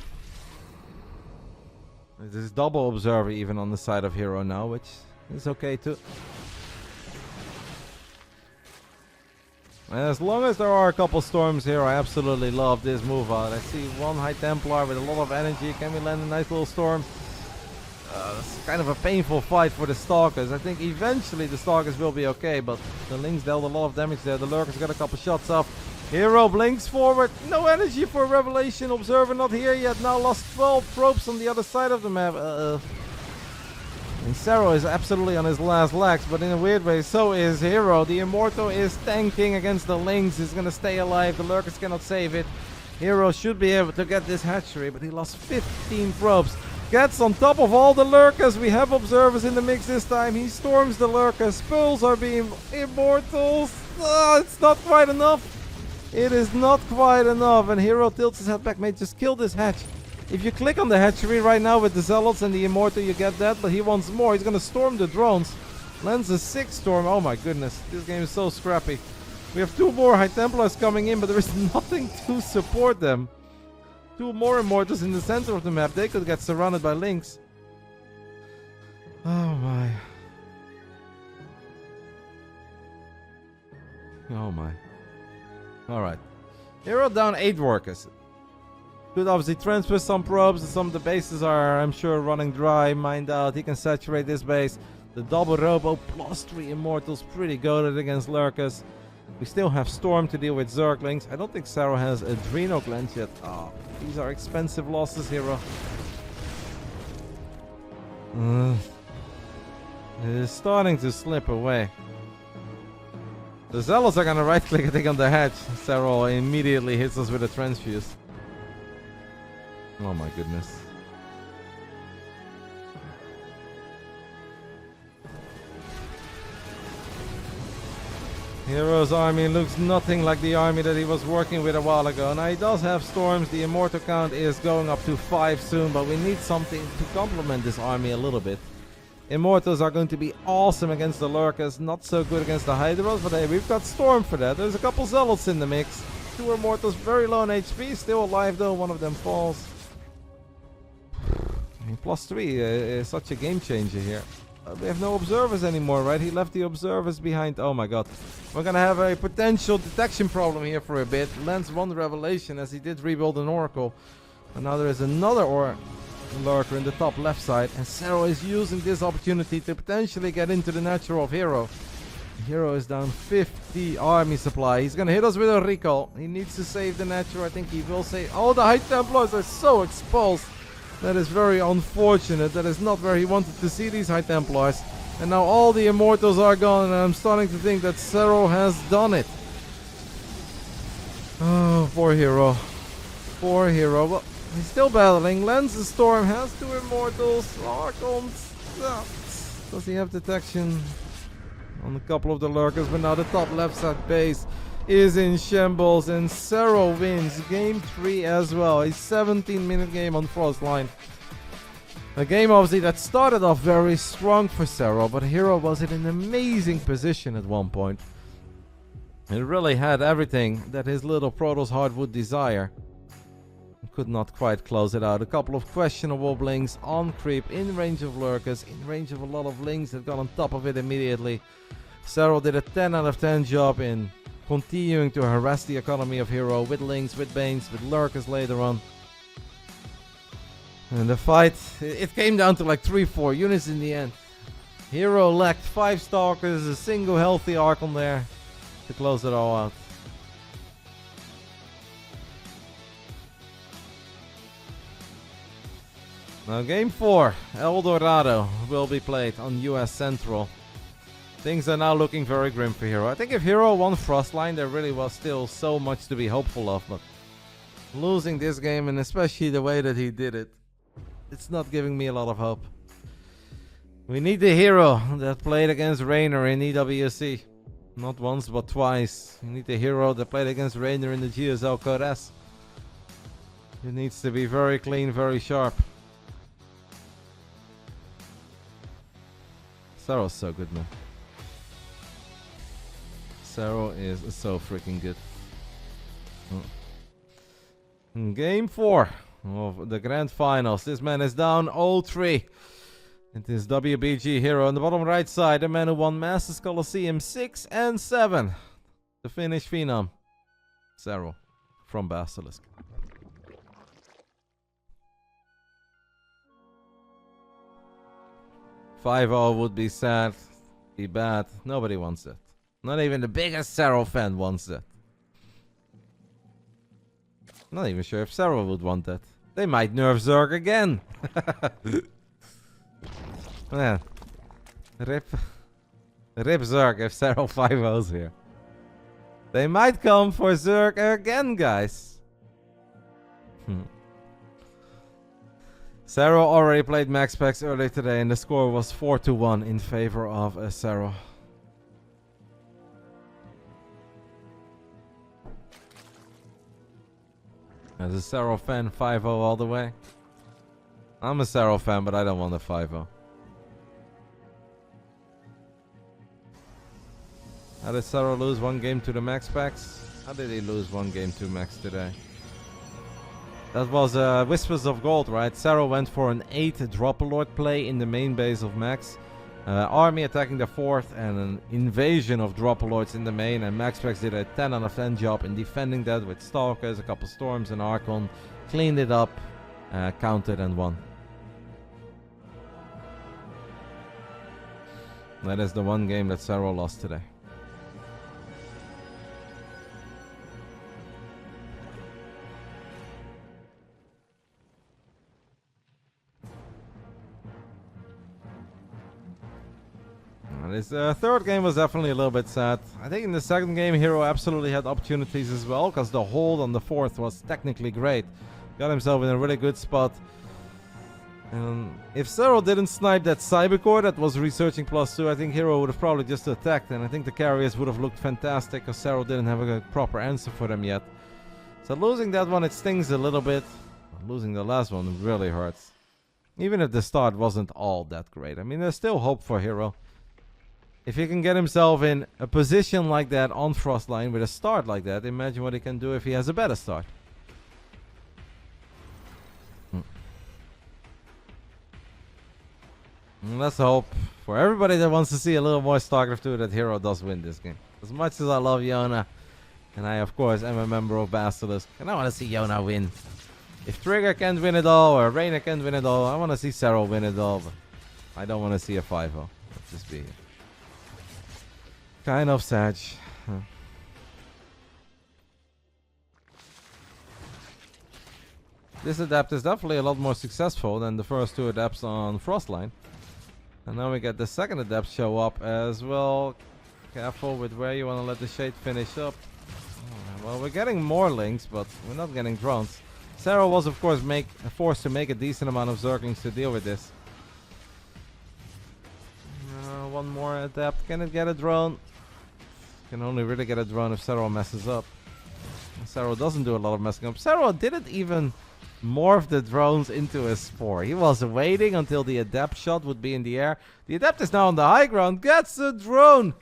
There's double observer even on the side of herO now, which is okay too. And as long as there are a couple storms here, I absolutely love this move out. I see 1 High Templar with a lot of energy. Can we land a nice little storm? It's kind of a painful fight for the Stalkers. I think eventually the Stalkers will be okay, but the Lynx dealt a lot of damage there. The Lurkers got a couple shots off. herO blinks forward. No energy for Revelation. Observer not here yet. Now lost 12 probes on the other side of the map. And Serral is absolutely on his last legs, but in a weird way, so is herO. The Immortal is tanking against the Lynx. He's gonna stay alive. The Lurkers cannot save it. herO should be able to get this hatchery, but he lost 15 probes. Gets on top of all the Lurkers. We have observers in the mix this time. He storms the Lurkers. Spills are being immortals. It's not quite enough. It is not quite enough. And herO tilts his head back. Mate, just kill this hatch. If you click on the hatchery right now with the Zealots and the Immortal, you get that. But he wants more. He's going to storm the drones. Lands a 6 storm. Oh my goodness. This game is so scrappy. We have 2 more High Templars coming in, but there is nothing to support them. 2 more Immortals in the center of the map. They could get surrounded by Lynx. Oh my. Oh my. Alright. herO down 8 workers. Could obviously transfer some probes. Some of the bases are, I'm sure, running dry. Mined out. He can saturate this base. The double robo plus 3 immortals. Pretty goated against lurkers. We still have Storm to deal with Zerglings. I don't think Serral has Adrenal Glands yet. Oh, these are expensive losses, herO. It is starting to slip away. The Zealots are gonna right click, I think, on the hatch. Serral immediately hits us with a transfuse. Oh my goodness. herO's army looks nothing like the army that he was working with a while ago. Now he does have storms. The immortal count is going up to 5 soon, but we need something to complement this army a little bit. Immortals are going to be awesome against the lurkers, not so good against the Hydras, but hey, we've got Storm for that. There's a couple Zealots in the mix. 2 Immortals very low on HP, still alive though, one of them falls. I mean, +3 is such a game changer here. We have no observers anymore, right? He left the observers behind. Oh my god. We're gonna have a potential detection problem here for a bit. Lands 1 revelation as he did rebuild an oracle. And now there is another lurker in the top left side. And Serral is using this opportunity to potentially get into the natural of herO. herO is down 50 army supply. He's gonna hit us with a recall. He needs to save the natural. I think he will save. Oh, the High Templars are so exposed. That is very unfortunate. That is not where he wanted to see these High Templars. And now all the Immortals are gone, and I'm starting to think that Serral has done it. Oh, poor herO. Poor herO. Well, he's still battling. Lands the Storm, has 2 Immortals. Archons. Does he have detection on a couple of the lurkers? But now the top left side base is in shambles, and Serral wins game 3 as well. A 17-minute game on Frostline. A game obviously that started off very strong for Serral, but herO was in an amazing position at one point. It really had everything that his little Protoss heart would desire. Could not quite close it out. A couple of questionable blinks on creep, in range of lurkers, in range of a lot of links that got on top of it immediately. Serral did a 10 out of 10 job in continuing to harass the economy of herO with links, with banes, with lurkers later on. And the fight, it came down to like 3-4 units in the end. herO lacked 5 stalkers, a single healthy arc on there to close it all out. Now game 4, El Dorado, will be played on US Central. Things are now looking very grim for herO. I think if herO won Frostline, there really was still so much to be hopeful of, but losing this game, and especially the way that he did it, it's not giving me a lot of hope. We need the herO that played against Reynor in EWC. Not once, but twice. We need the herO that played against Reynor in the GSL Code S. It needs to be very clean, very sharp. Serral's so good, man. Serral is so freaking good. Game 4 of the grand finals. This man is down 0-3. It is WBG herO on the bottom right side. The man who won Masters Coliseum 6 and 7. The Finnish phenom. Serral from BASILISK. .5-0 would be sad, be bad. Nobody wants it. Not even the biggest Serral fan wants it. Not even sure if Serral would want that. They might nerf Zerg again. Man. Rip Zerg if Serral 5-0's here. They might come for Zerg again, guys. Serral already played max packs earlier today and the score was 4-1 in favor of Serral. As a Serral fan, 5-0 all the way. I'm a Serral fan, but I don't want a 5-0. How did Serral lose one game to the max packs? How did he lose one game to max today? That was Whispers of Gold, right? Serral went for an 8 Drop Lord play in the main base of Max. Army attacking the 4th and an invasion of Drop Lords in the main. And Max Pax did a 10 out of 10 job in defending that with Stalkers, a couple Storms and Archon. Cleaned it up, countered and won. That is the one game that Serral lost today. This third game was definitely a little bit sad. I think in the second game, herO absolutely had opportunities as well, because the hold on the 4th was technically great. Got himself in a really good spot. And if Serral didn't snipe that Cybercore that was researching +2, I think herO would have probably just attacked, and I think the carriers would have looked fantastic, because Serral didn't have a proper answer for them yet. So losing that one, it stings a little bit. Losing the last one really hurts. Even if the start wasn't all that great. I mean, there's still hope for herO. If he can get himself in a position like that on Frostline with a start like that, imagine what he can do if he has a better start. And let's hope for everybody that wants to see a little more StarCraft 2 that herO does win this game. As much as I love Yona, and I of course am a member of BASILISK, and I want to see Yona win. If Trigger can't win it all, or Reynor can't win it all, I want to see Serral win it all, but I don't want to see a 5-0. Let's just be kind of sad. This adapt is definitely a lot more successful than the first 2 adapts on Frostline. And now we get the second adapt show up as well. Careful with where you want to let the shade finish up. Oh, well, we're getting more links, but we're not getting drones. Serral was of course forced to make a decent amount of Zerglings to deal with this. One more adapt. Can it get a drone? Can only really get a drone if Serral messes up. Serral doesn't do a lot of messing up. Serral didn't even morph the drones into a spore. He was waiting until the adept shot would be in the air. The adept is now on the high ground. Gets a drone!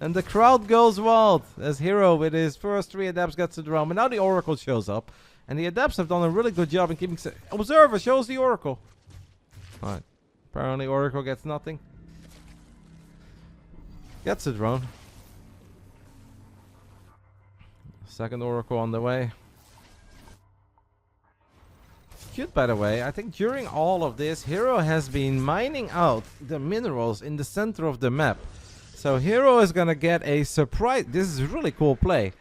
And the crowd goes wild as herO with his first 3 adepts gets to the realm. And now the Oracle shows up. And the adepts have done a really good job in keeping... Observer shows the Oracle. Alright. Apparently Oracle gets nothing. Gets a drone. Second Oracle on the way. Cute, by the way. I think during all of this, herO has been mining out the minerals in the center of the map. So herO is gonna get a surprise. This is a really cool play.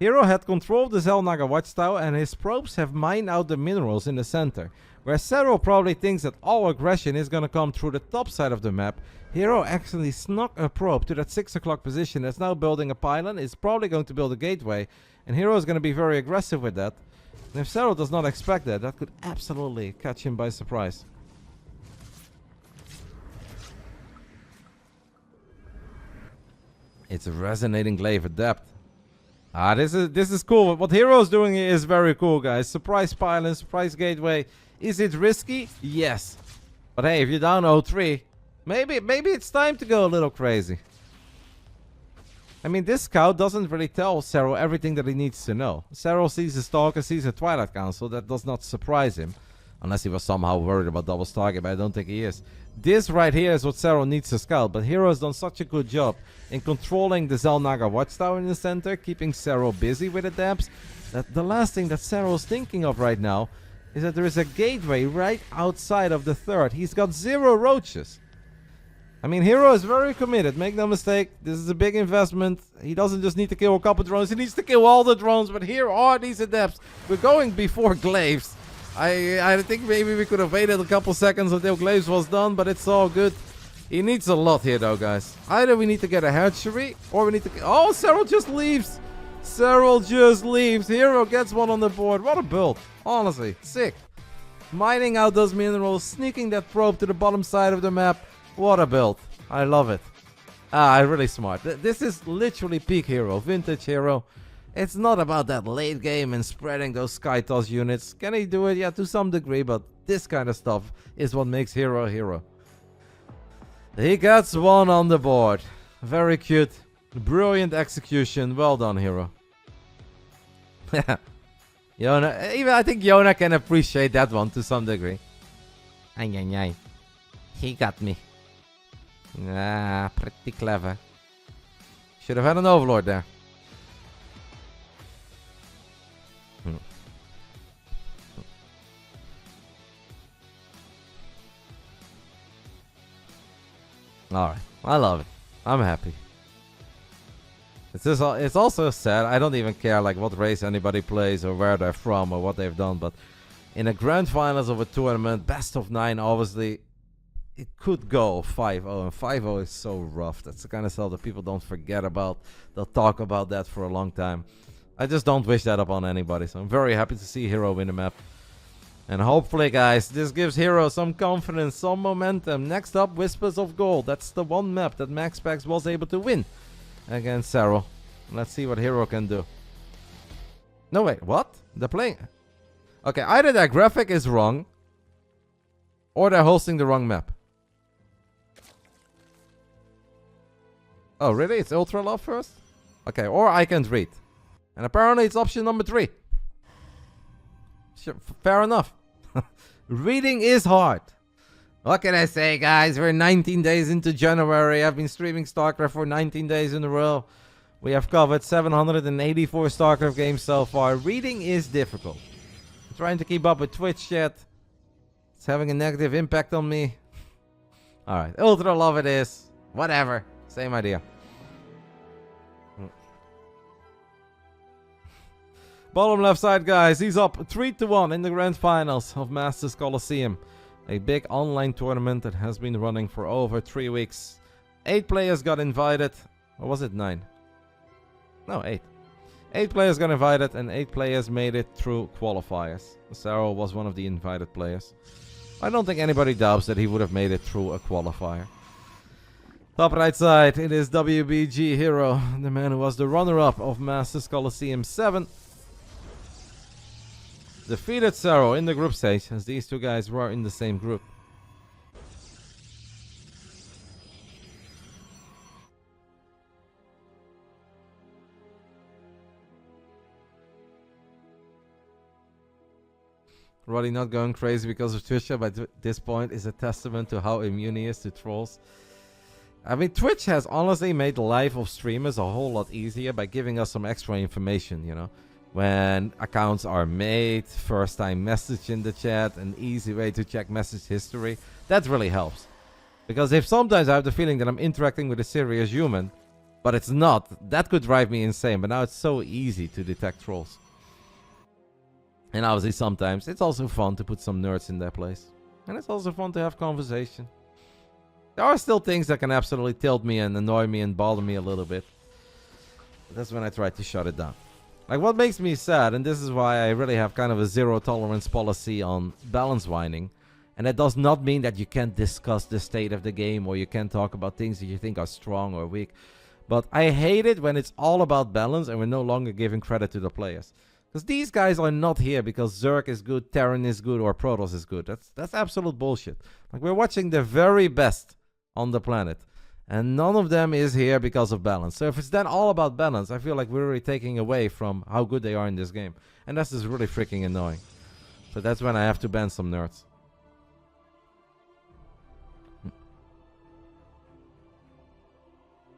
herO had control of the Xel'Naga Watchtower and his probes have mined out the minerals in the center. Where Serral probably thinks that all aggression is gonna come through the top side of the map, herO actually snuck a probe to that 6 o'clock position that's now building a pylon. It's probably going to build a gateway. And herO is gonna be very aggressive with that. And if Serral does not expect that, that could absolutely catch him by surprise. It's a resonating glaive adept. This is cool. What herO is doing here is very cool, guys. Surprise pylon, surprise gateway. Is it risky? Yes. But hey, if you're down 0-3, maybe it's time to go a little crazy. I mean, this scout doesn't really tell Serral everything that he needs to know. Serral sees a Stalker, sees a Twilight Council. That does not surprise him. Unless he was somehow worried about double target, but I don't think he is. This right here is what Serral needs to scout. But herO has done such a good job in controlling the Xel'Naga Watchtower in the center, keeping Serral busy with adepts, that the last thing that Serral's thinking of right now is that there is a gateway right outside of the third. He's got 0 roaches. I mean, herO is very committed. Make no mistake. This is a big investment. He doesn't just need to kill a couple drones. He needs to kill all the drones. But here are these adepts. We're going before glaives. I think maybe we could have waited a couple seconds until glaives was done. But it's all good. He needs a lot here, though, guys. Either we need to get a hatchery or we need to... Oh, Serral just leaves. Serral just leaves. herO gets one on the board. What a build. Honestly, sick. Mining out those minerals. Sneaking that probe to the bottom side of the map. What a build. I love it. Really smart. This is literally peak herO. Vintage herO. It's not about that late game and spreading those Sky Toss units. Can he do it? Yeah, to some degree. But this kind of stuff is what makes herO herO. He gets one on the board. Very cute. Brilliant execution. Well done, herO. Yona, even I think Yona can appreciate that one to some degree. Ay. He got me. Pretty clever. Should have had an Overlord there. Alright, I love it. I'm happy. It's also sad. I don't even care like what race anybody plays or where they're from or what they've done, but in a grand finals of a tournament, best of 9, obviously, it could go 5-0, and 5-0 is so rough. That's the kind of stuff that people don't forget about. They'll talk about that for a long time. I just don't wish that upon anybody, so I'm very happy to see herO win the map. And hopefully, guys, this gives herO some confidence, some momentum. Next up, Whispers of Gold. That's the one map that MaxPax was able to win against Serral. Let's see what herO can do. No, wait, what? They're playing... Okay, either their graphic is wrong, or they're hosting the wrong map. Oh, really? It's Ultra Love first? Okay, or I can't read. And apparently it's option number 3. Sure, fair enough. Reading is hard. What can I say, guys? We're 19 days into January. I've been streaming StarCraft for 19 days in a row. We have covered 784 StarCraft games so far. Reading is difficult. I'm trying to keep up with Twitch chat. It's having a negative impact on me. Alright, Ultra Love it is. Whatever. Same idea. Bottom left side, guys. He's up 3-1 in the grand finals of Masters Coliseum. A big online tournament that has been running for over 3 weeks. 8 players got invited. Or was it 9? No, 8. 8 players got invited and 8 players made it through qualifiers. Serral was one of the invited players. I don't think anybody doubts that he would have made it through a qualifier. Top right side, it is WBG herO, the man who was the runner-up of Masters Coliseum 7. Defeated Serral in the group stage, as these two guys were in the same group. Roddy not going crazy because of Twitch chat, but at this point is a testament to how immune he is to trolls. I mean, Twitch has honestly made the life of streamers a whole lot easier by giving us some extra information, you know. When accounts are made, first time message in the chat, an easy way to check message history. That really helps. Because if sometimes I have the feeling that I'm interacting with a serious human, but it's not, that could drive me insane. But now it's so easy to detect trolls. And obviously sometimes it's also fun to put some nerds in their place. And it's also fun to have conversation. There are still things that can absolutely tilt me and annoy me and bother me a little bit. But that's when I try to shut it down. Like, what makes me sad, and this is why I really have kind of a zero tolerance policy on balance whining. And that does not mean that you can't discuss the state of the game or you can't talk about things that you think are strong or weak. But I hate it when it's all about balance and we're no longer giving credit to the players. Because these guys are not here because Zerg is good, Terran is good, or Protoss is good. That's absolute bullshit. Like, we're watching the very best on the planet. And none of them is here because of balance. So if it's then all about balance, I feel like we're really taking away from how good they are in this game. And that's just really freaking annoying. So that's when I have to ban some nerds.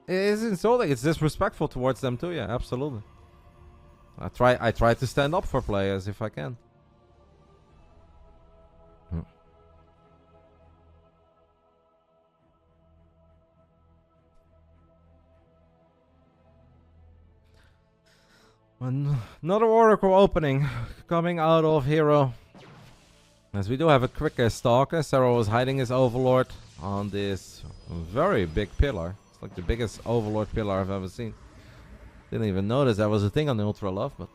It is insulting. It's disrespectful towards them too. Yeah, absolutely. I try to stand up for players if I can. Another Oracle opening coming out of herO. As we do have a quicker stalker. Serral was hiding his Overlord on this very big pillar. It's like the biggest Overlord pillar I've ever seen. Didn't even notice that was a thing on the Ultra Love, but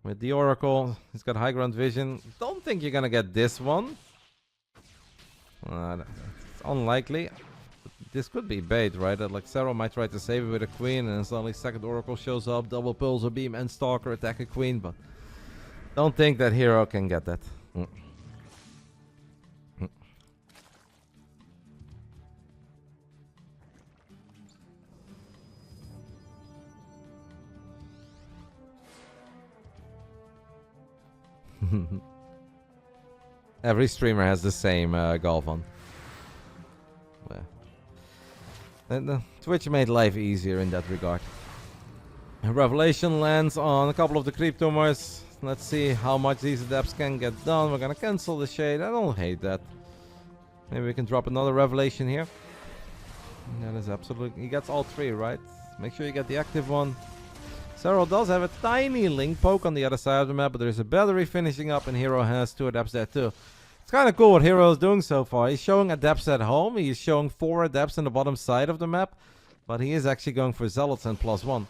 with the Oracle, he's got high ground vision. Don't think you're gonna get this one. It's unlikely. This could be bait, right? That like Serral might try to save it with a queen, and then suddenly second Oracle shows up, double Pulsar Beam and Stalker attack a queen, but don't think that herO can get that. Every streamer has the same golf on. Yeah. And Twitch made life easier in that regard. Revelation lands on a couple of the creep tumors. Let's see how much these adepts can get done. We're gonna cancel the shade. I don't hate that. Maybe we can drop another revelation here. That is absolutely... He gets all three, right? Make sure you get the active one. Serral does have a tiny link poke on the other side of the map, but there's a battery finishing up, and herO has 2 adepts there too. It's kind of cool what herO is doing so far. He's showing adepts at home. He's showing 4 adepts on the bottom side of the map, but he is actually going for zealots and +1.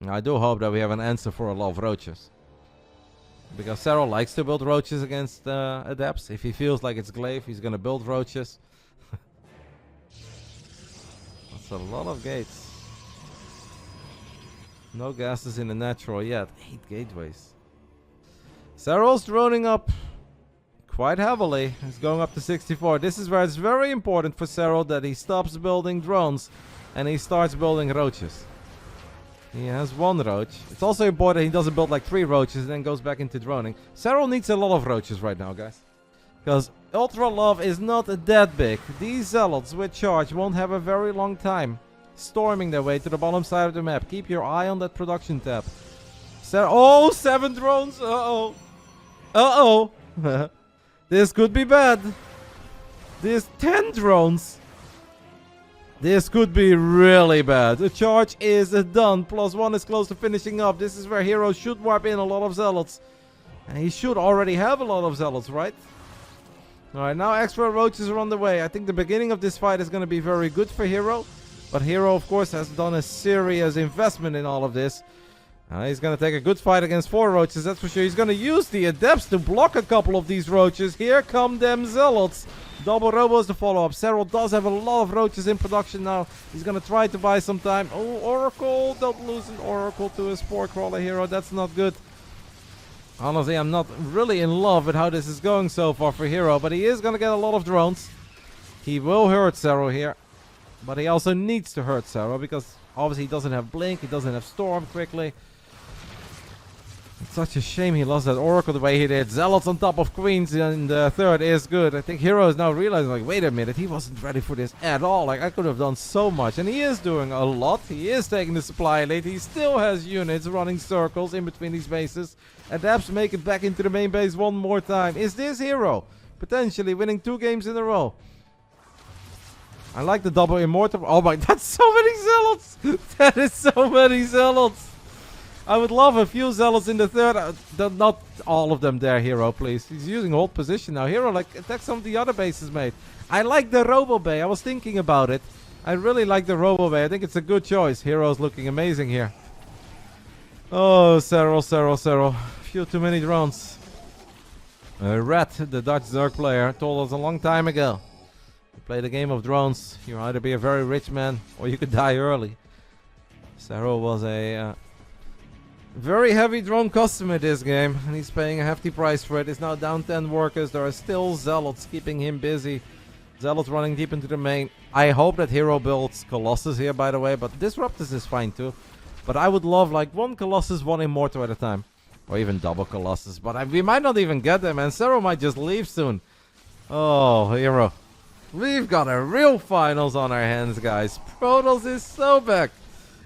I do hope that we have an answer for a lot of roaches, because Serral likes to build roaches against adepts. If he feels like it's glaive, he's going to build roaches. That's a lot of gates. No gases in the natural yet. 8 gateways. Serral's droning up quite heavily. He's going up to 64. This is where it's very important for Serral that he stops building drones and he starts building roaches. He has 1 roach. It's also important he doesn't build like 3 roaches and then goes back into droning. Serral needs a lot of roaches right now, guys. Because Ultra Love is not that big. These zealots with charge won't have a very long time storming their way to the bottom side of the map. Keep your eye on that production tab. Oh, 7 drones. Uh-oh. Uh-oh. This could be bad. This 10 drones. This could be really bad. The charge is done. +1 is close to finishing up. This is where herO should warp in a lot of zealots. And he should already have a lot of zealots, right? Alright, now extra roaches are on the way. I think the beginning of this fight is going to be very good for herO. But herO, of course, has done a serious investment in all of this. He's going to take a good fight against 4 roaches, that's for sure. He's going to use the adepts to block a couple of these roaches. Here come them zealots. Double robos to follow up. Serral does have a lot of roaches in production now. He's going to try to buy some time. Oh, Oracle. Don't lose an Oracle to a Spore Crawler herO. That's not good. Honestly, I'm not really in love with how this is going so far for herO. But he is going to get a lot of drones. He will hurt Serral here. But he also needs to hurt Serral because obviously he doesn't have Blink. He doesn't have Storm quickly. It's such a shame he lost that Oracle the way he did. Zealots on top of Queens in the third is good. I think herO is now realizing, like, wait a minute, he wasn't ready for this at all. Like, I could have done so much. And he is doing a lot. He is taking the supply lead. He still has units running circles in between these bases. Adapts make it back into the main base one more time. Is this herO potentially winning 2 games in a row? I like the double immortal. Oh my, that's so many zealots. That is so many zealots. I would love a few zealots in the third. Not all of them there, herO, please. He's using hold position now. herO, like, attack some of the other bases, mate. I like the Robo Bay. I was thinking about it. I really like the Robo Bay. I think it's a good choice. herO's looking amazing here. Oh, Serral. Few too many drones. Rat, the Dutch Zerg player, told us a long time ago. You play the game of drones. You either be a very rich man or you could die early. Serral was a... very heavy drone customer this game, and he's paying a hefty price for it. He's now down 10 workers. There are still zealots keeping him busy. Zealots running deep into the main. I hope that herO builds Colossus here, by the way, but Disruptors is fine too. But I would love like 1 Colossus, 1 Immortal at a time. Or even double Colossus, but we might not even get them, and Serral might just leave soon. Oh, herO. We've got a real finals on our hands, guys. Protoss is so back.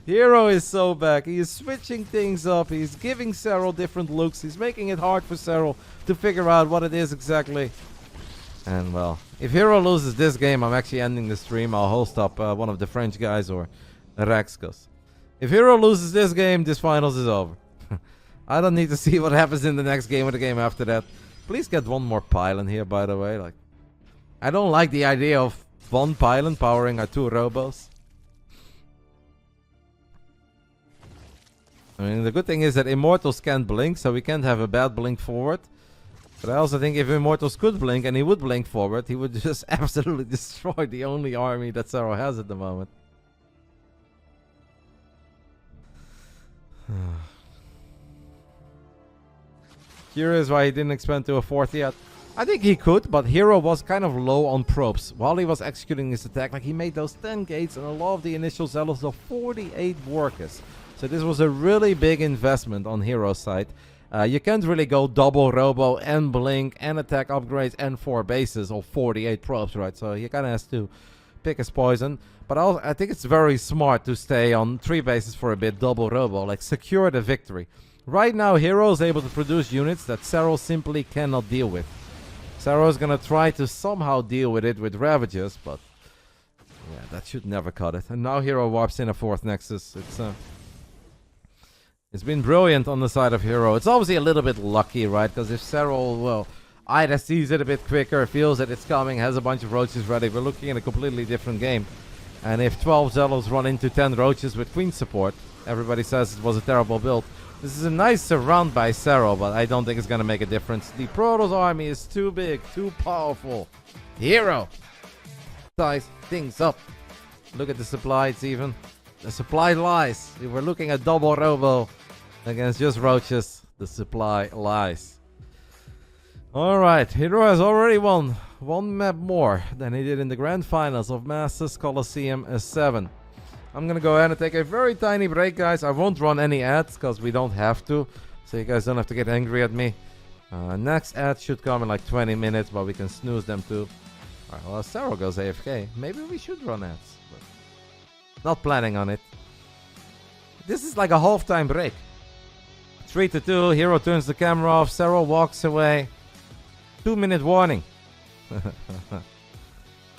herO is so back. He is switching things up. He's giving Serral different looks. He's making it hard for Serral to figure out what it is exactly. And well, if herO loses this game, I'm actually ending the stream. I'll host up one of the French guys or Rex. If herO loses this game, this finals is over. I don't need to see what happens in the next game or the game after that. Please get 1 more pylon here, by the way. Like, I don't like the idea of 1 pylon powering our 2 robos. I mean, the good thing is that Immortals can't blink, so we can't have a bad blink forward. But I also think if Immortals could blink and he would blink forward, he would just absolutely destroy the only army that Serral has at the moment. Curious why he didn't expand to a 4th yet. I think he could, but herO was kind of low on probes while he was executing his attack. Like, he made those 10 gates and a lot of the initial zealots of 48 workers. So this was a really big investment on herO's side. You can't really go double robo and blink and attack upgrades and 4 bases of 48 probes, right? So he kind of has to pick his poison. But I think it's very smart to stay on 3 bases for a bit, double robo, like secure the victory. Right now, herO is able to produce units that Serral simply cannot deal with. Serral is going to try to somehow deal with it with Ravagers, but yeah, that should never cut it. And now herO warps in a 4th Nexus. It's been brilliant on the side of herO. It's obviously a little bit lucky, right? Because if Serral, well, either sees it a bit quicker, feels that it's coming, has a bunch of roaches ready, we're looking at a completely different game. And if 12 Zealots run into 10 roaches with Queen support, everybody says it was a terrible build. This is a nice surround by Serral, but I don't think it's going to make a difference. The Protoss army is too big, too powerful. herO size things up. Look at the supply, it's even. The supply lies. If we're looking at double robo against just roaches, the supply lies. Alright, herO has already won 1 map more than he did in the grand finals of Masters Coliseum 7. I'm gonna go ahead and take a very tiny break, guys. I won't run any ads because we don't have to, so you guys don't have to get angry at me. Next ad should come in like 20 minutes, but we can snooze them too. Alright, well, Serral goes AFK. Maybe we should run ads, but not planning on it. This is like a half-time break. 3-2, herO turns the camera off, Serral walks away. 2-minute warning.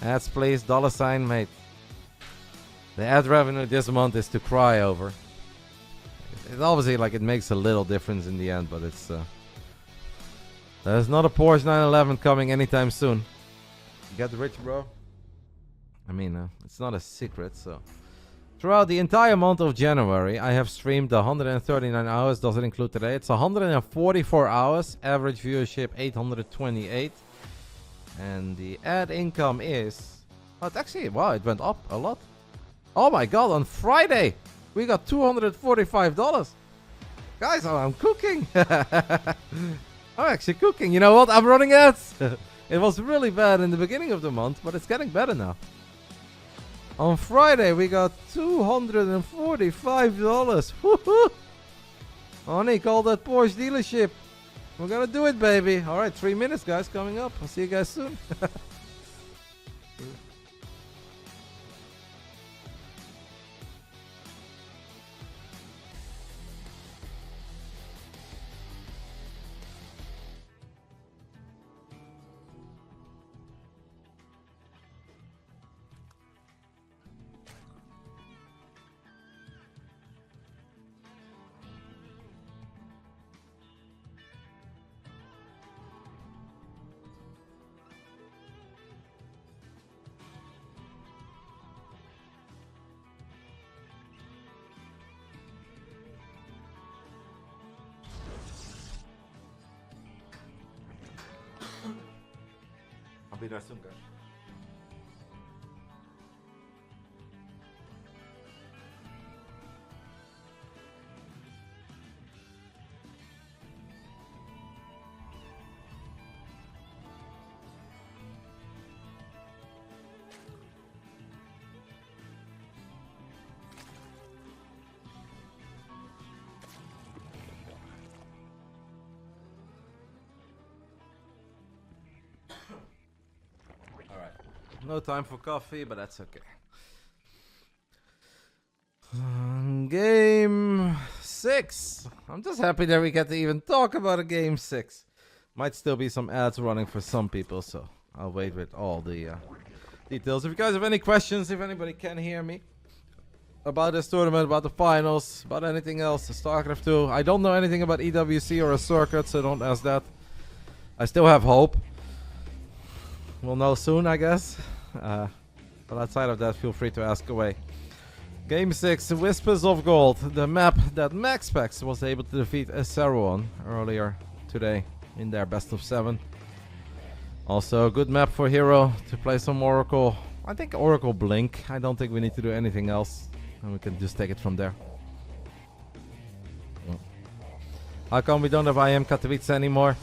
Ads please, $, mate. The ad revenue this month is to cry over. It's obviously like it makes a little difference in the end, but it's there's not a Porsche 911 coming anytime soon. Get rich, bro. I mean, it's not a secret, so. Throughout the entire month of January, I have streamed 139 hours. Does it include today? It's 144 hours. Average viewership 828. And the ad income is... Oh, it's actually... Wow, it went up a lot. Oh my god, on Friday, we got $245. Guys, I'm cooking. I'm actually cooking. You know what? I'm running ads. It was really bad in the beginning of the month, but it's getting better now. On Friday, we got $245. Woohoo! Honey, call that Porsche dealership. We're gonna do it, baby. Alright, 3 minutes, guys, coming up. I'll see you guys soon. I'll be there soon, guys. No time for coffee, but that's okay. Game 6. I'm just happy that we get to even talk about a game 6. Might still be some ads running for some people, so I'll wait with all the details. If you guys have any questions, if anybody can hear me about this tournament, about the finals, about anything else, StarCraft 2. I don't know anything about EWC or a circuit, so don't ask that. I still have hope. We'll know soon, I guess. But outside of that, feel free to ask away. Game 6, Whispers of Gold. The map that MaxPax was able to defeat StarCraft on earlier today in their best of 7. Also, a good map for herO to play some Oracle. I think Oracle Blink. I don't think we need to do anything else. And we can just take it from there. How come we don't have IM Katowice anymore?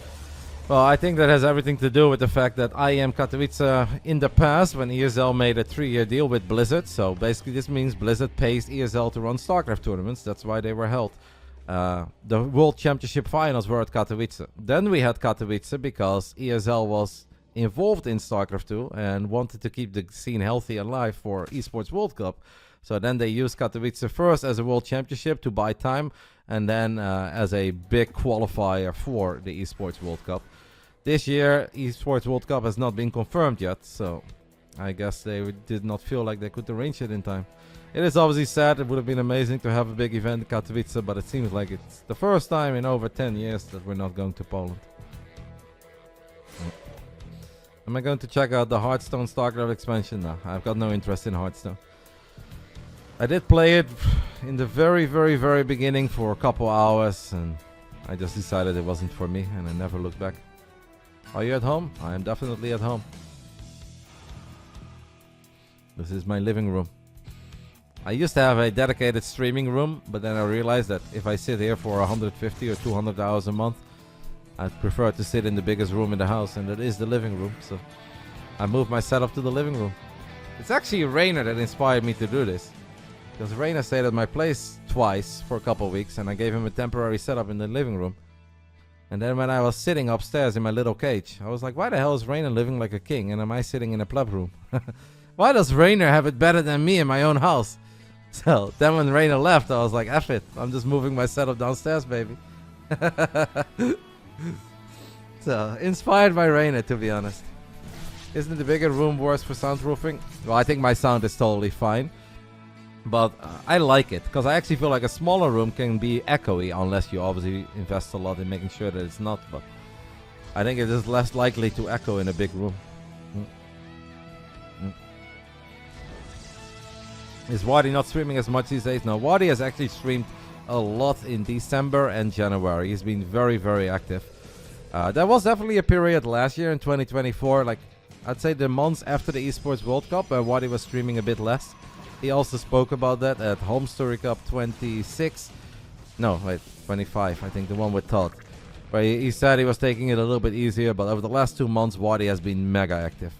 Well, I think that has everything to do with the fact that IM Katowice in the past, when ESL made a 3-year deal with Blizzard, so basically this means Blizzard pays ESL to run StarCraft tournaments. That's why they were held. The World Championship finals were at Katowice. Then we had Katowice because ESL was involved in StarCraft 2 and wanted to keep the scene healthy and alive for Esports World Cup. So then they used Katowice first as a World Championship to buy time, and then as a big qualifier for the Esports World Cup. This year, Esports World Cup has not been confirmed yet, so I guess they did not feel like they could arrange it in time. It is obviously sad. It would have been amazing to have a big event in Katowice, but it seems like it's the first time in over 10 years that we're not going to Poland. Am I going to check out the Hearthstone StarCraft expansion? No, I've got no interest in Hearthstone. I did play it in the very beginning for a couple hours, and I just decided it wasn't for me, and I never looked back. Are you at home? I am definitely at home. This is my living room. I used to have a dedicated streaming room, but then I realized that if I sit here for 150 or 200 hours a month, I'd prefer to sit in the biggest room in the house, and that is the living room. So I moved my setup to the living room. It's actually Reynor that inspired me to do this. Because Reynor stayed at my place twice for a couple of weeks, and I gave him a temporary setup in the living room. And then when I was sitting upstairs in my little cage, I was like, why the hell is Reynor living like a king and am I sitting in a pleb room? Why does Reynor have it better than me in my own house? So then when Reynor left, I was like, F it. I'm just moving my setup downstairs, baby. So, inspired by Reynor, to be honest. Isn't the bigger room worse for soundproofing? Well, I think my sound is totally fine. But I like it, because I actually feel like a smaller room can be echoey, unless you obviously invest a lot in making sure that it's not. But I think it is less likely to echo in a big room. Is Wadi not streaming as much these days? No, Wadi has actually streamed a lot in December and January. He's been very active. There was definitely a period last year in 2024, like I'd say the months after the Esports World Cup, where Wadi was streaming a bit less. He also spoke about that at Home Story Cup 26. No, wait, 25, I think, the one with Todd. Where he said he was taking it a little bit easier, but over the last 2 months, Wadi has been mega active.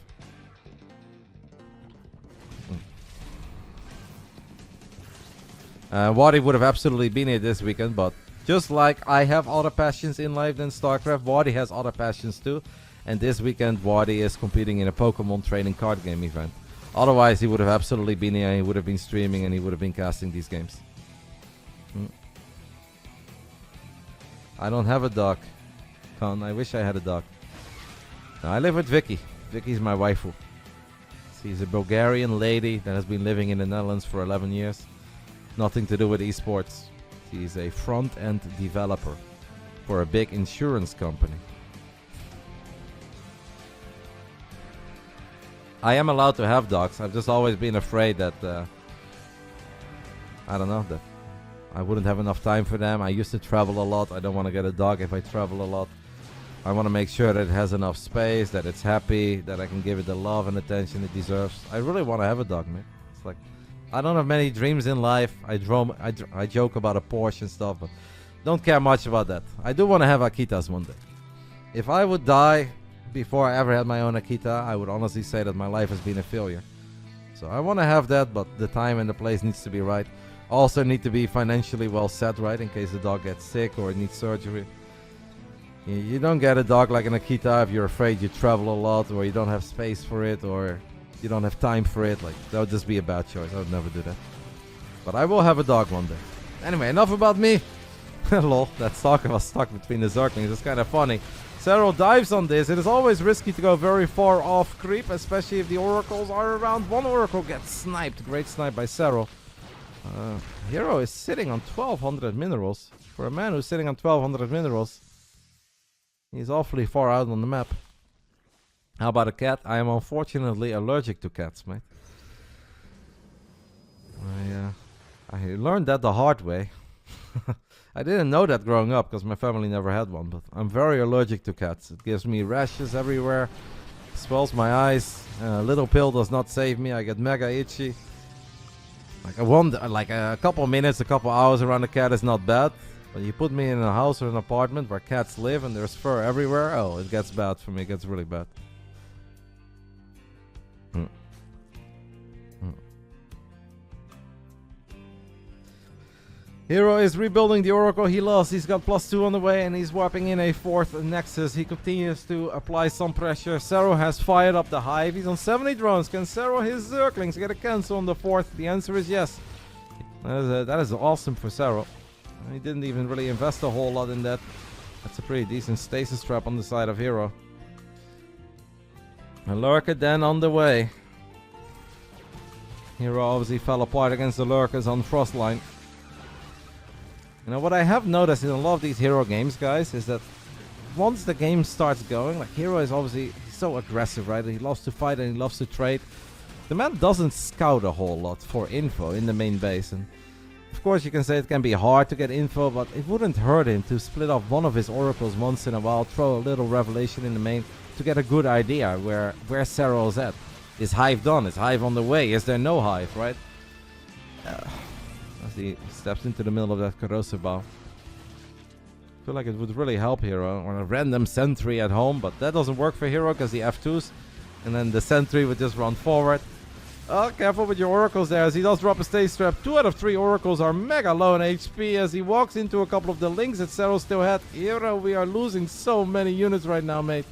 Wadi would have absolutely been here this weekend, but Just like I have other passions in life than StarCraft, Wardy has other passions too. And this weekend, Wardy is competing in a Pokemon trading card game event. Otherwise, he would have absolutely been here, he would have been streaming, and he would have been casting these games. I don't have a dog. Con, I wish I had a dog. No, I live with Vicky. Vicky's my waifu. She's a Bulgarian lady that has been living in the Netherlands for 11 years. Nothing to do with esports. She's a front-end developer for a big insurance company. I am allowed to have dogs. I've just always been afraid that, I don't know, that I wouldn't have enough time for them. I used to travel a lot. I don't want to get a dog if I travel a lot. I want to make sure that it has enough space, that it's happy, that I can give it the love and attention it deserves. I really want to have a dog, man. It's like, I don't have many dreams in life. I joke about a Porsche and stuff, but don't care much about that. I do want to have Akitas one day. If I would die before I ever had my own Akita, I would honestly say that my life has been a failure. So I want to have that, but the time and the place needs to be right. Also need to be financially well set, right, in case the dog gets sick or it needs surgery. You don't get a dog like an Akita if you're afraid you travel a lot, or you don't have space for it, or you don't have time for it. Like, that would just be a bad choice. I would never do that. But I will have a dog one day. Anyway, enough about me. Lol, that stalker was stuck between the Zerglings. It's kind of funny. Serral dives on this. It is always risky to go very far off creep, especially if the oracles are around. One oracle gets sniped. Great snipe by Serral. herO is sitting on 1200 minerals. For a man who's sitting on 1200 minerals, he's awfully far out on the map. How about a cat? I am unfortunately allergic to cats, mate. I learned that the hard way. I didn't know that growing up because my family never had one, but I'm very allergic to cats. It gives me rashes everywhere, swells my eyes. A little pill does not save me. I get mega itchy. Like a couple minutes, a couple hours around a cat is not bad. But you put me in a house or an apartment where cats live and there's fur everywhere, oh, it gets bad for me. It gets really bad. herO is rebuilding the oracle he lost. He's got +2 on the way and he's warping in a 4th nexus. He continues to apply some pressure. Serral has fired up the hive. He's on 70 drones. Can Serral, his Zerglings, get a cancel on the 4th? The answer is yes. That is awesome for Serral. He didn't even really invest a whole lot in that. That's a pretty decent stasis trap on the side of herO. A lurker then on the way. herO obviously fell apart against the lurkers on Frostline. You know, what I have noticed in a lot of these herO games, guys, is that once the game starts going, like herO is obviously so aggressive, right? He loves to fight and he loves to trade. The man doesn't scout a whole lot for info in the main base. And of course, you can say it can be hard to get info, but it wouldn't hurt him to split off one of his oracles once in a while, throw a little revelation in the main to get a good idea where Serral's at. Is Hive done? Is Hive on the way? Is there no Hive, right? As he steps into the middle of that corrosive bow. I feel like it would really help herO on a random sentry at home, but that doesn't work for herO because he F2s. And then the sentry would just run forward. Oh, careful with your oracles there as he does drop a stage trap. 2 out of 3 oracles are mega low in HP as he walks into a couple of the links that Serral still had. herO, we are losing so many units right now, mate.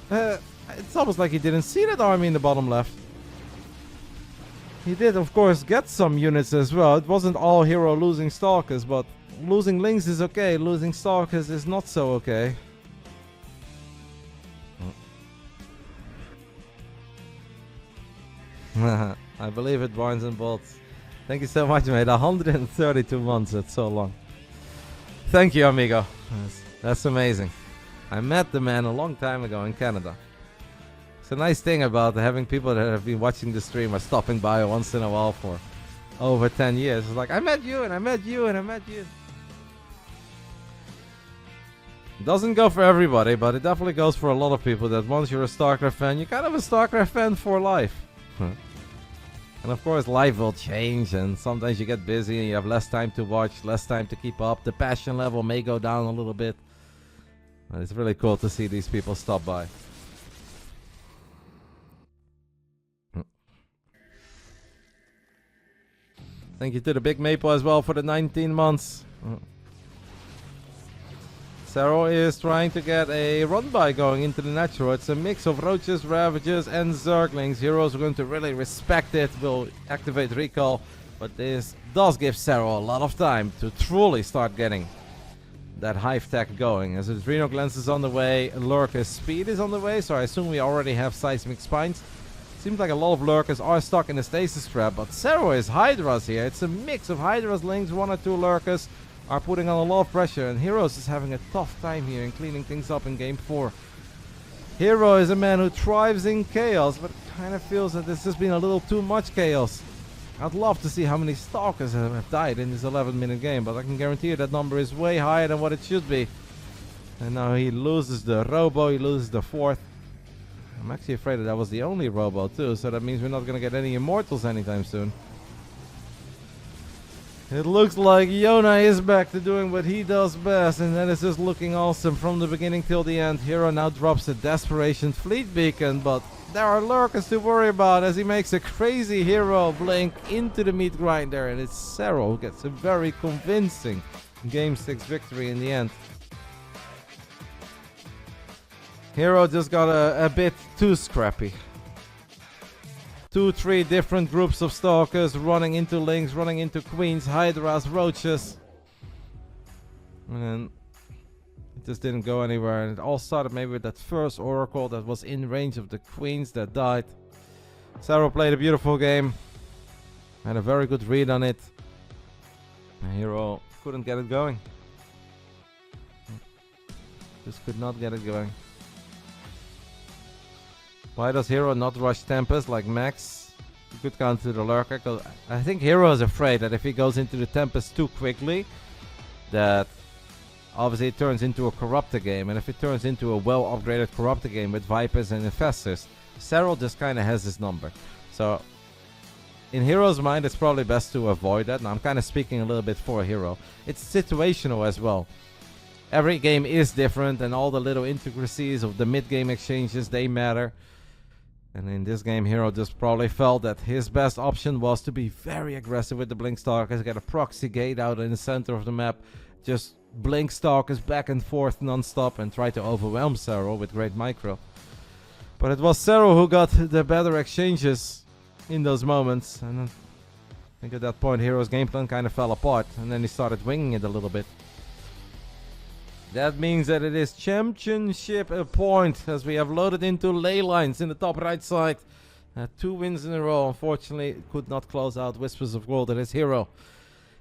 It's almost like he didn't see that army in the bottom left. He did, of course, get some units as well. It wasn't all herO losing stalkers, but losing links is okay. Losing stalkers is not so okay. I believe it, Barnes and Bolts. Thank you so much, mate. 132 months, that's so long. Thank you, amigo. That's amazing. I met the man a long time ago in Canada. It's a nice thing about having people that have been watching the stream or stopping by once in a while for over 10 years. It's like, I met you, and I met you, and I met you. It doesn't go for everybody, but it definitely goes for a lot of people that once you're a StarCraft fan, you're kind of a StarCraft fan for life. And of course, life will change, and sometimes you get busy and you have less time to watch, less time to keep up. The passion level may go down a little bit. But it's really cool to see these people stop by. Thank you to the Big Maple as well for the 19 months. StarCraft is trying to get a run-by going into the natural. It's a mix of roaches, ravages, and zerglings. Heroes are going to really respect it, will activate recall, but this does give StarCraft a lot of time to truly start getting that hive tech going. As its Reynor Glance is on the way, Lurker's speed is on the way, so I assume we already have seismic spines. Seems like a lot of Lurkers are stuck in the stasis trap, but StarCraft is Hydras here. It's a mix of Hydras, Lings, 1 or 2 Lurkers are putting on a lot of pressure, and herO is having a tough time here in cleaning things up in game 4. herO is a man who thrives in chaos, but kind of feels that this has been a little too much chaos. I'd love to see how many Stalkers have died in this 11-minute game, but I can guarantee you that number is way higher than what it should be. And now he loses the Robo, he loses the 4th. I'm actually afraid that was the only Robo too, so that means we're not going to get any Immortals anytime soon. It looks like Yona is back to doing what he does best, and that is just looking awesome from the beginning till the end. herO now drops a Desperation Fleet Beacon, but there are Lurkers to worry about as he makes a crazy herO blink into the meat grinder, and it's StarCraft who gets a very convincing Game 6 victory in the end. herO just got a bit too scrappy. 2-3 different groups of Stalkers running into Lings, running into Queens, Hydras, Roaches. And then it just didn't go anywhere. And it all started maybe with that first Oracle that was in range of the Queens that died. StarCraft played a beautiful game. Had a very good read on it. And herO couldn't get it going. Just could not get it going. Why does herO not rush Tempest like Max? He could counter the Lurker, because I think herO is afraid that if he goes into the Tempest too quickly, that obviously it turns into a Corruptor game, and if it turns into a well upgraded Corruptor game with Vipers and Infestors, Serral just kind of has his number. So in herO's mind, it's probably best to avoid that, and I'm kind of speaking a little bit for herO. It's situational as well. Every game is different, and all the little intricacies of the mid-game exchanges, they matter. And in this game, herO just probably felt that his best option was to be very aggressive with the Blink Stalkers, get a proxy gate out in the center of the map, just Blink Stalkers back and forth non-stop, and try to overwhelm StarCraft with great micro. But it was StarCraft who got the better exchanges in those moments, and I think at that point herO's game plan kind of fell apart, and then he started winging it a little bit. That means that it is championship a point, as we have loaded into ley lines in the top right side. 2 wins in a row. Unfortunately, it could not close out Whispers of Gold. It is herO.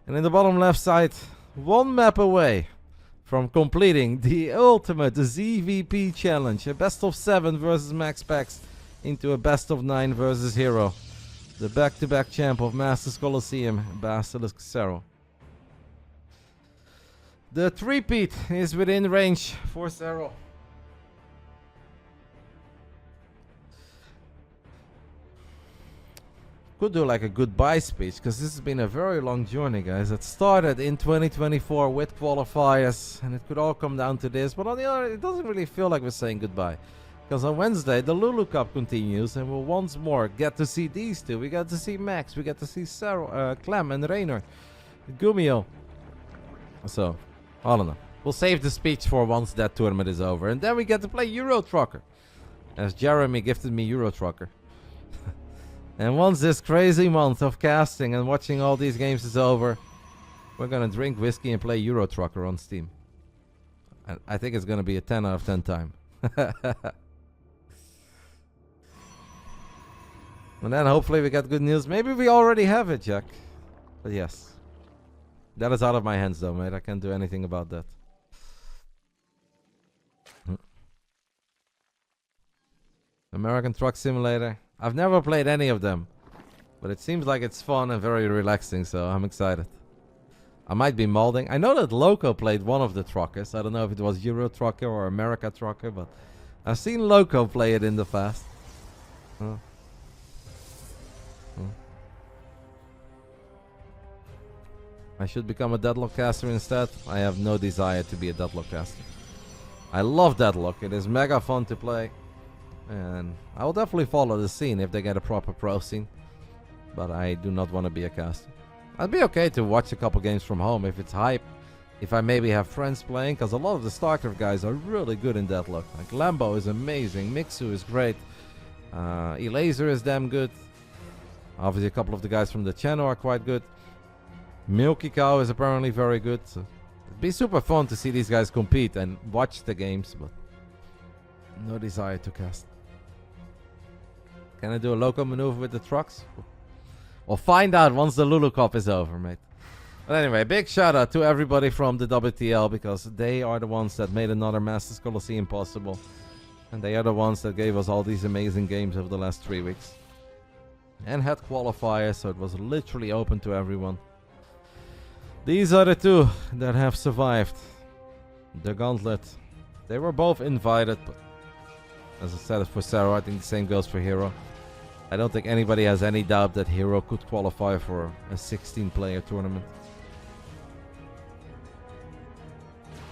And in the bottom left side, 1 map away from completing the ultimate ZVP challenge. A best of 7 versus Max Pax into a best of 9 versus herO. The back-to-back champ of Masters Coliseum, BASILISK StarCraft. The 3-peat is within range for StarCraft. Could do like a goodbye speech, because this has been a very long journey, guys. It started in 2024 with qualifiers, and it could all come down to this. But on the other, it doesn't really feel like we're saying goodbye, because on Wednesday the Lulu Cup continues, and we'll once more get to see these two. We got to see Max, we got to see Clem and Reynor, Gumio. So I don't know. We'll save the speech for once that tournament is over. And then we get to play Euro Trucker, as Jeremy gifted me Euro Trucker. And once this crazy month of casting and watching all these games is over, we're going to drink whiskey and play Euro Trucker on Steam. And I think it's going to be a 10 out of 10 time. And then hopefully we get good news. Maybe we already have it, Jack. But yes. That is out of my hands though, mate. I can't do anything about that. American Truck Simulator. I've never played any of them, but it seems like it's fun and very relaxing, so I'm excited. I might be molding. I know that Loco played one of the truckers. I don't know if it was Euro Trucker or America Trucker, but I've seen Loco play it in the past. I should become a Deadlock caster instead. I have no desire to be a Deadlock caster. I love Deadlock. It is mega fun to play. And I will definitely follow the scene if they get a proper pro scene. But I do not want to be a caster. I'd be okay to watch a couple games from home if it's hype. if I maybe have friends playing, because a lot of the StarCraft guys are really good in Deadlock. Like Lambo is amazing, Mixu is great, Elaser is damn good. Obviously a couple of the guys from the channel are quite good. Milky Cow is apparently very good. So it'd be super fun to see these guys compete and watch the games, but no desire to cast. Can I do a local maneuver with the trucks? We'll find out once the Lulu Cup is over, mate. But anyway, big shout out to everybody from the WTL, because they are the ones that made another Masters Coliseum possible. And they are the ones that gave us all these amazing games over the last 3 weeks. And had qualifiers, so it was literally open to everyone. These are the two that have survived the gauntlet. They were both invited, but as I said for StarCraft, I think the same goes for herO. I don't think anybody has any doubt that herO could qualify for a 16-player tournament.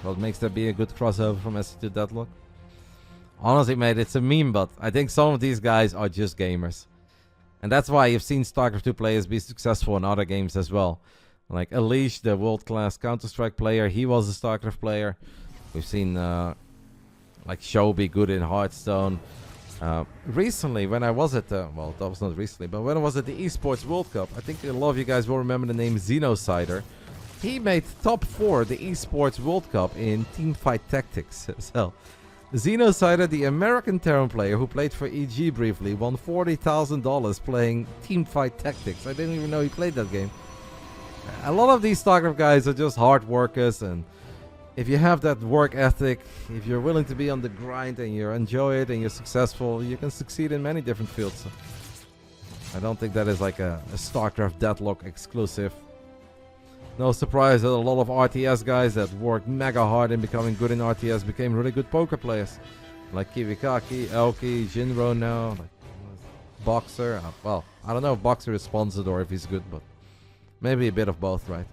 What makes that be a good crossover from SC to Deadlock? Honestly, mate, it's a meme, but I think some of these guys are just gamers. And that's why you've seen StarCraft 2 players be successful in other games as well. Like Elish, the world-class Counter-Strike player, he was a StarCraft player. We've seen like Show be good in Hearthstone. Recently, when I was at the... Well, that was not recently, but when I was at the Esports World Cup, I think a lot of you guys will remember the name Xenocider. He made top 4 the Esports World Cup in Teamfight Tactics. So, Xenocider, the American Terran player who played for EG briefly, won $40,000 playing Teamfight Tactics. I didn't even know he played that game. A lot of these StarCraft guys are just hard workers, and if you have that work ethic, if you're willing to be on the grind and you enjoy it and you're successful, you can succeed in many different fields. So I don't think that is like a StarCraft Deadlock exclusive. No surprise that a lot of RTS guys that worked mega hard in becoming good in RTS became really good poker players. Like Kiwikaki, Elki, Jinro now, like Boxer. Well, I don't know if Boxer is sponsored or if he's good, but maybe a bit of both, right?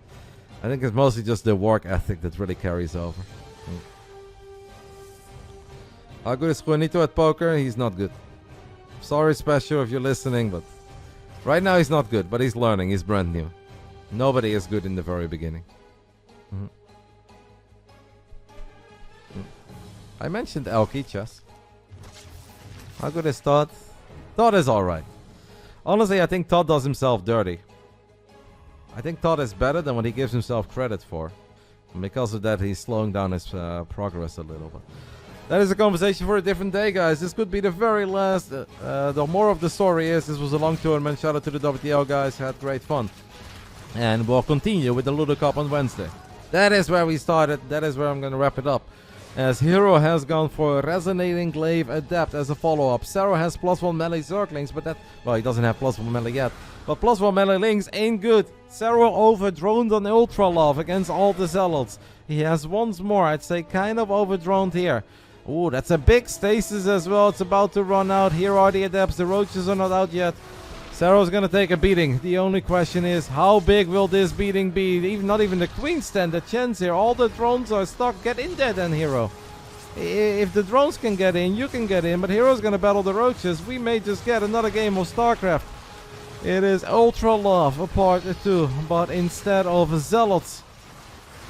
I think it's mostly just the work ethic that really carries over. How good is Juanito at poker? He's not good. Sorry, Special, if you're listening, but right now he's not good, but he's learning. He's brand new. Nobody is good in the very beginning. I mentioned Elki chess. How good is Todd? Todd is alright. Honestly, I think Todd does himself dirty. I think Todd is better than what he gives himself credit for. And because of that, he's slowing down his progress a little bit. That is a conversation for a different day, guys. This could be the very last. The more of the story is, this was a long tournament. Shout out to the WTL guys. Had great fun. And we'll continue with the Ludo Cup on Wednesday. That is where we started. That is where I'm going to wrap it up. As herO has gone for Resonating Glaive Adept as a follow-up. Serral has +1 melee Zerglings, but that... Well, he doesn't have +1 melee yet. But +1 melee links ain't good. Serral overdroned on Ultra Love against all the Zealots. He has once more, I'd say, kind of overdroned here. Ooh, that's a big stasis as well. It's about to run out. Here are the Adepts. The Roaches are not out yet. Serral's gonna take a beating. The only question is, how big will this beating be? Not even the Queen stand a chance here. All the drones are stuck. Get in there then, herO. If the drones can get in, you can get in. But herO's gonna battle the Roaches. We may just get another game of StarCraft. It is Ultra Love, a part 2. But instead of Zealots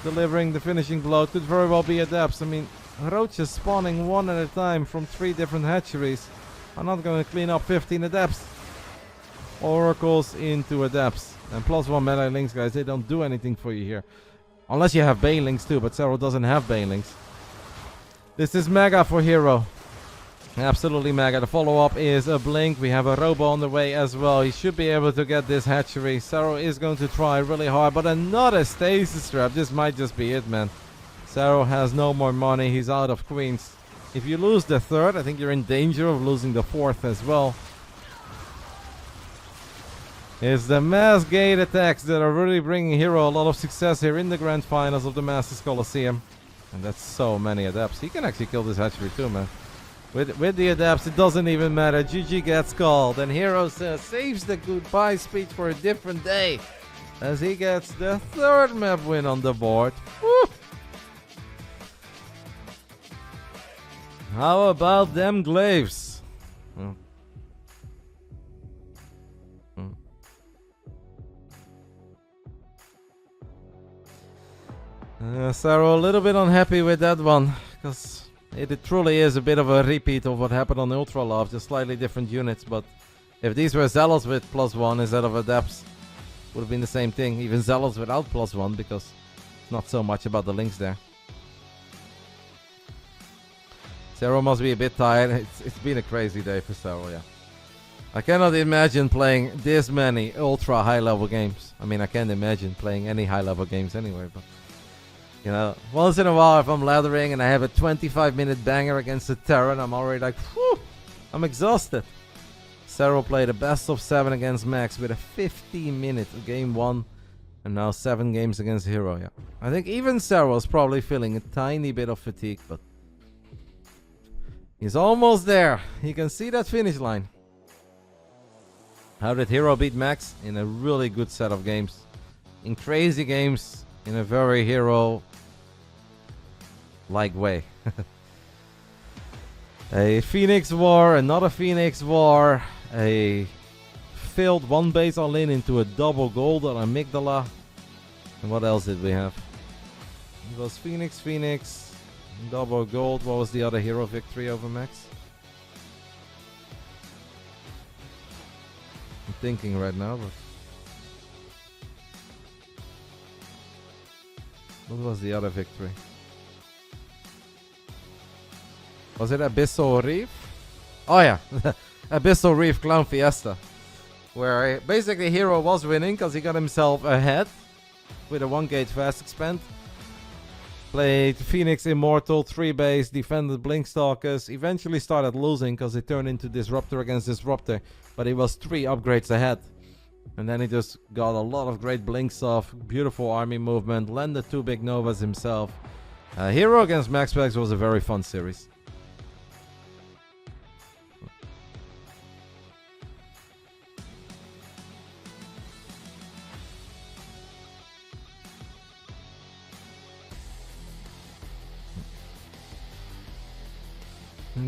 delivering the finishing blow, could very well be Adepts. I mean, Roaches spawning one at a time from 3 different hatcheries. I'm not gonna clean up 15 Adepts. Oracles into Adepts. And +1 melee links, guys, they don't do anything for you here. Unless you have Banelings too, but Serral doesn't have Banelings. This is mega for herO. Absolutely mega. The follow-up is a Blink. We have a Robo on the way as well. He should be able to get this hatchery. Serral is going to try really hard, but another Stasis Trap. This might just be it, man. Serral has no more money. He's out of Queens. If you lose the 3rd, I think you're in danger of losing the 4th as well. It's the mass gate attacks that are really bringing herO a lot of success here in the grand finals of the Masters Coliseum. And that's so many Adepts. He can actually kill this hatchery too, man. With the Adepts, it doesn't even matter. GG gets called. And herO saves the goodbye speech for a different day, as he gets the 3rd map win on the board. Woo! How about them glaives? Serral a little bit unhappy with that one, because it truly is a bit of a repeat of what happened on Ultra Love, just slightly different units. But if these were Zealots with +1 instead of Adepts, would have been the same thing. Even Zealots without +1, because it's not so much about the links there. Serral must be a bit tired. It's been a crazy day for Serral, yeah. I cannot imagine playing this many ultra high-level games. I mean, I can't imagine playing any high-level games anyway, but... You know, once in a while if I'm laddering and I have a 25-minute banger against the Terran, I'm already like, whew, I'm exhausted. Serral played a best of 7 against Max with a 50-minute game 1. And now 7 games against herO, yeah. I think even Serral's probably feeling a tiny bit of fatigue, but... He's almost there. He can see that finish line. How did herO beat Max? In a really good set of games. In crazy games. In a very herO-like way. A Phoenix War, another Phoenix War. A failed one base all-in into a double gold on Amygdala. And what else did we have? It was Phoenix, double gold. What was the other herO victory over Max? I'm thinking right now, but... What was the other victory? Was it Abyssal Reef? Oh yeah, Abyssal Reef Clown Fiesta. Where basically herO was winning because he got himself ahead with a 1-gate fast expand. Played Phoenix Immortal, 3-base, defended Blinkstalkers. Eventually started losing because it turned into Disruptor against Disruptor. But he was 3 upgrades ahead. And then he just got a lot of great blinks off. Beautiful army movement. Landed 2 big Novas himself. herO against Max Specs was a very fun series.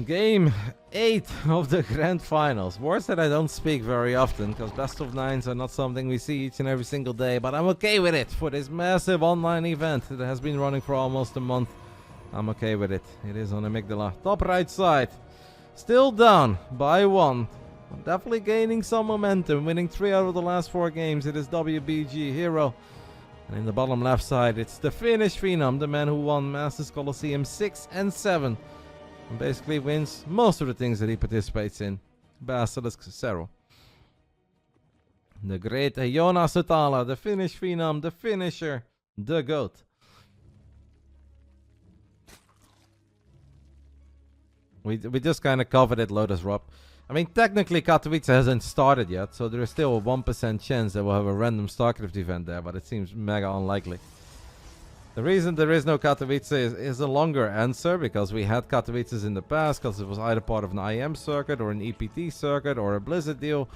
Game 8 of the Grand Finals. Words that I don't speak very often, because best of 9s are not something we see each and every single day, but I'm okay with it for this massive online event that has been running for almost a month. I'm okay with it. It is on Amygdala. Top right side. Still down by 1. Definitely gaining some momentum, winning 3 out of the last 4 games. It is WBG herO. And in the bottom left side, it's the Finnish Phenom, the man who won Masters Coliseum 6 and 7. And basically wins most of the things that he participates in. Basilisk Serral. The great Jonas Sutala, the Finnish Phenom, the finisher, the GOAT. We just kind of covered it, Lotus Rob. I mean, technically Katowice hasn't started yet, so there is still a 1% chance that we'll have a random StarCraft event there, but it seems mega unlikely. The reason there is no Katowice is a longer answer, because we had Katowices in the past, because it was either part of an IM circuit or an EPT circuit or a Blizzard deal.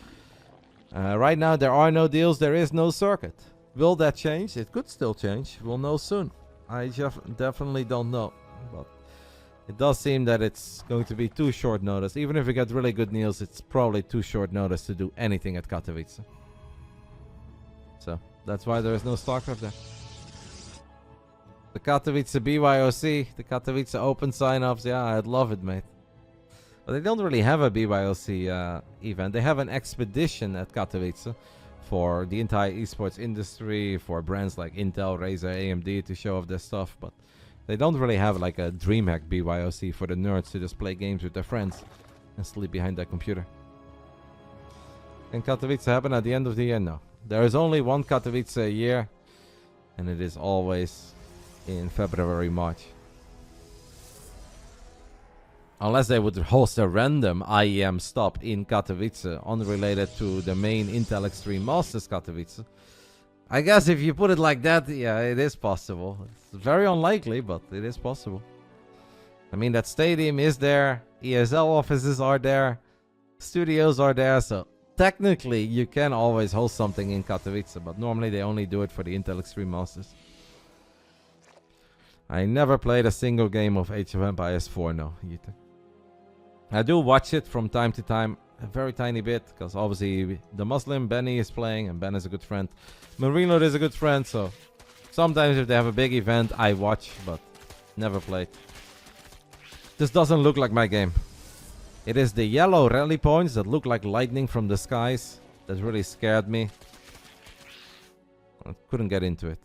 Right now there are no deals, there is no circuit. Will that change? It could still change. We'll know soon. I definitely don't know. But it does seem that it's going to be too short notice. Even if we get really good deals, it's probably too short notice to do anything at Katowice. So that's why there is no StarCraft there. The Katowice BYOC, the Katowice Open sign-offs, yeah, I'd love it, mate. But they don't really have a BYOC event. They have an expedition at Katowice for the entire esports industry, for brands like Intel, Razer, AMD to show off their stuff. But they don't really have like a DreamHack BYOC for the nerds to just play games with their friends and sleep behind their computer. Can Katowice happen at the end of the year? No. There is only one Katowice a year, and it is always in February, March. Unless they would host a random IEM stop in Katowice, unrelated to the main Intel Extreme Masters Katowice. I guess if you put it like that, yeah, it is possible. It's very unlikely, but it is possible. I mean, that stadium is there, ESL offices are there, studios are there, so technically you can always host something in Katowice, but normally they only do it for the Intel Extreme Masters. I never played a single game of Age of Empires 4, no, either. I do watch it from time to time, a very tiny bit, because obviously the Muslim Benny is playing, and Ben is a good friend. Marino is a good friend, so Sometimes if they have a big event, I watch, but never played. This doesn't look like my game. It is the yellow rally points that look like lightning from the skies that really scared me. I couldn't get into it.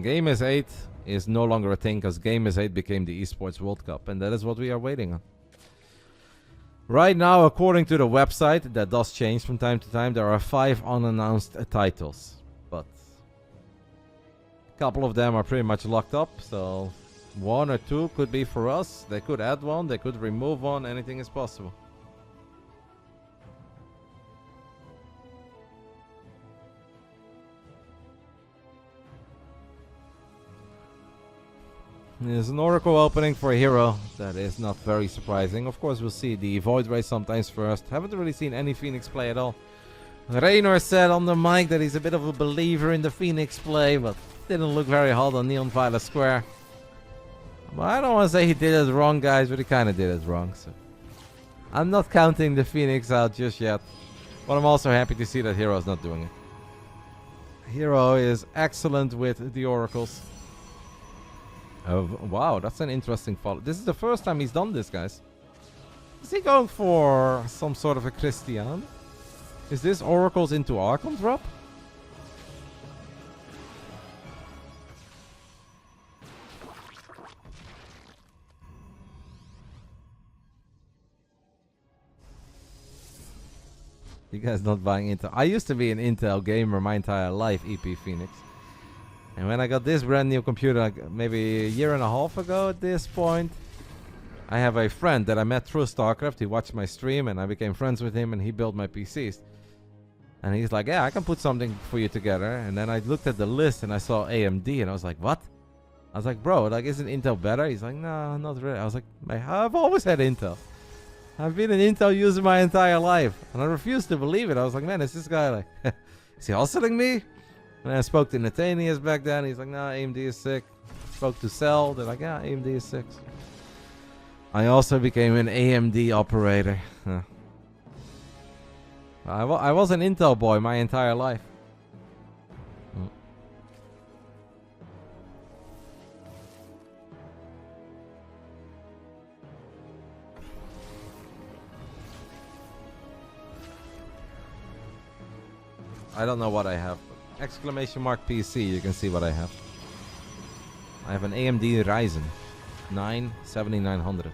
Game is 8 is no longer a thing because Game is 8 became the Esports World Cup, and that is what we are waiting on. Right now, according to the website, that does change from time to time, there are 5 unannounced titles, but a couple of them are pretty much locked up, so 1 or 2 could be for us. They could add 1, they could remove 1, anything is possible. There's an Oracle opening for a herO. That is not very surprising. Of course, we'll see the Void Ray sometimes first. Haven't really seen any Phoenix play at all. Reynor said on the mic that he's a bit of a believer in the Phoenix play, but didn't look very hot on Neon Violet Square. Well, I don't want to say he did it wrong, guys, but he kind of did it wrong. So I'm not counting the Phoenix out just yet. But I'm also happy to see that herO's not doing it. herO is excellent with the Oracles. Wow, that's an interesting follow. This is the first time he's done this, guys. Is he going for some sort of a Christian? Is this Oracles into Archon drop? You guys not buying Intel? I used to be an Intel gamer my entire life, EP Phoenix. And when I got this brand new computer, like maybe a year and a half ago at this point, I have a friend that I met through StarCraft. He watched my stream and I became friends with him and he built my PCs. And he's like, yeah, I can put something for you together. And then I looked at the list and I saw AMD and I was like, what? I was like, bro, like, isn't Intel better? He's like, no, not really. I was like, I've always had Intel. I've been an Intel user my entire life. And I refused to believe it. I was like, man, is this guy like, is he hustling me? And I spoke to Nathanias back then. He's like, nah, AMD is sick. Spoke to Serral. They're like, yeah, AMD is sick. I also became an AMD operator. Huh. I was an Intel boy my entire life. I don't know what I have. Exclamation mark PC, you can see what I have. I have an AMD Ryzen 9 7900.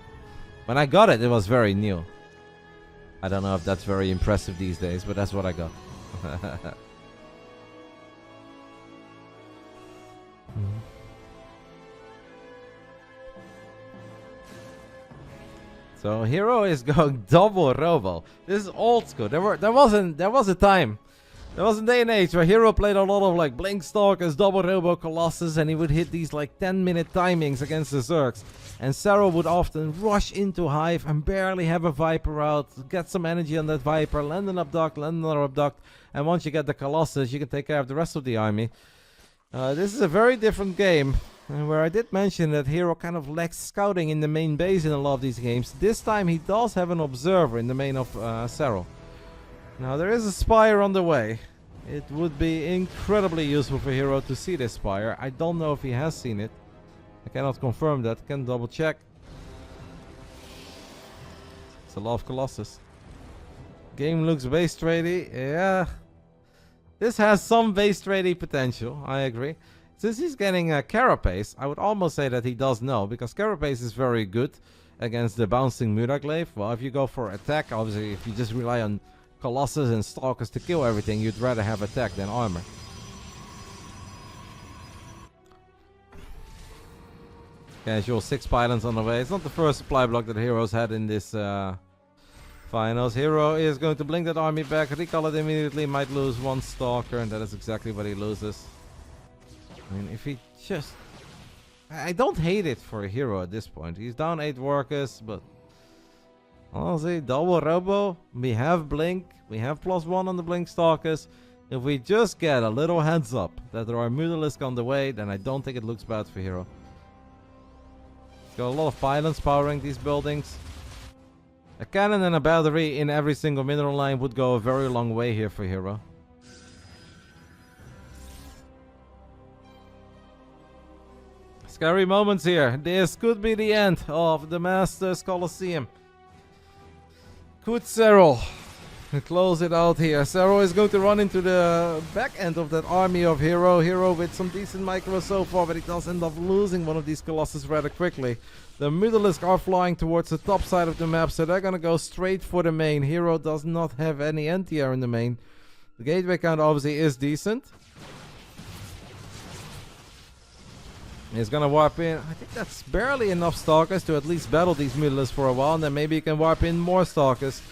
When I got it, it was very new. I don't know if that's very impressive these days, but that's what I got. So herO is going double robo. This is old school. There was a time. There was a day and age where herO played a lot of like Blink Stalkers, double robo Colossus, and he would hit these like 10-minute timings against the Zergs. And Serral would often rush into Hive and barely have a Viper out, get some energy on that Viper, land an abduct, land another abduct, and once you get the Colossus, you can take care of the rest of the army. This is a very different game, where I did mention that herO kind of lacks scouting in the main base in a lot of these games. This time he does have an observer in the main of Serral. Now there is a spire on the way. It would be incredibly useful for herO to see this spire. I don't know if he has seen it. I cannot confirm that. Can double check. It's a lot of Colossus. Game looks base tradey. Yeah. This has some base tradey potential. I agree. Since he's getting a Carapace, I would almost say that he does know, because Carapace is very good against the bouncing Mutaglaive. Well, if you go for attack, obviously, if you just rely on Colossus and Stalkers to kill everything, you'd rather have attack than armor. Casual 6 pylons on the way. It's not the first supply block that herO's had in this finals. herO is going to blink that army back, recall it immediately, might lose 1 Stalker, and that is exactly what he loses. I mean, if he just... I don't hate it for herO at this point. He's down 8 workers, but... honestly, double robo, we have blink, we have +1 on the blink Stalkers. If we just get a little heads up that there are Mutalisk on the way, then I don't think it looks bad for herO. Got a lot of pylons powering these buildings. A cannon and a battery in every single mineral line would go a very long way here for herO. Scary moments here. This could be the end of the Masters Coliseum. Could Serral close it out here? Serral is going to run into the back end of that army of herO. herO with some decent micro so far, but he does end up losing one of these Colossus rather quickly. The BASILISK are flying towards the top side of the map, so they're gonna go straight for the main. herO does not have any anti-air in the main. The gateway count obviously is decent. He's gonna warp in. I think that's barely enough Stalkers to at least battle these BASILISK for a while, and then maybe he can warp in more Stalkers.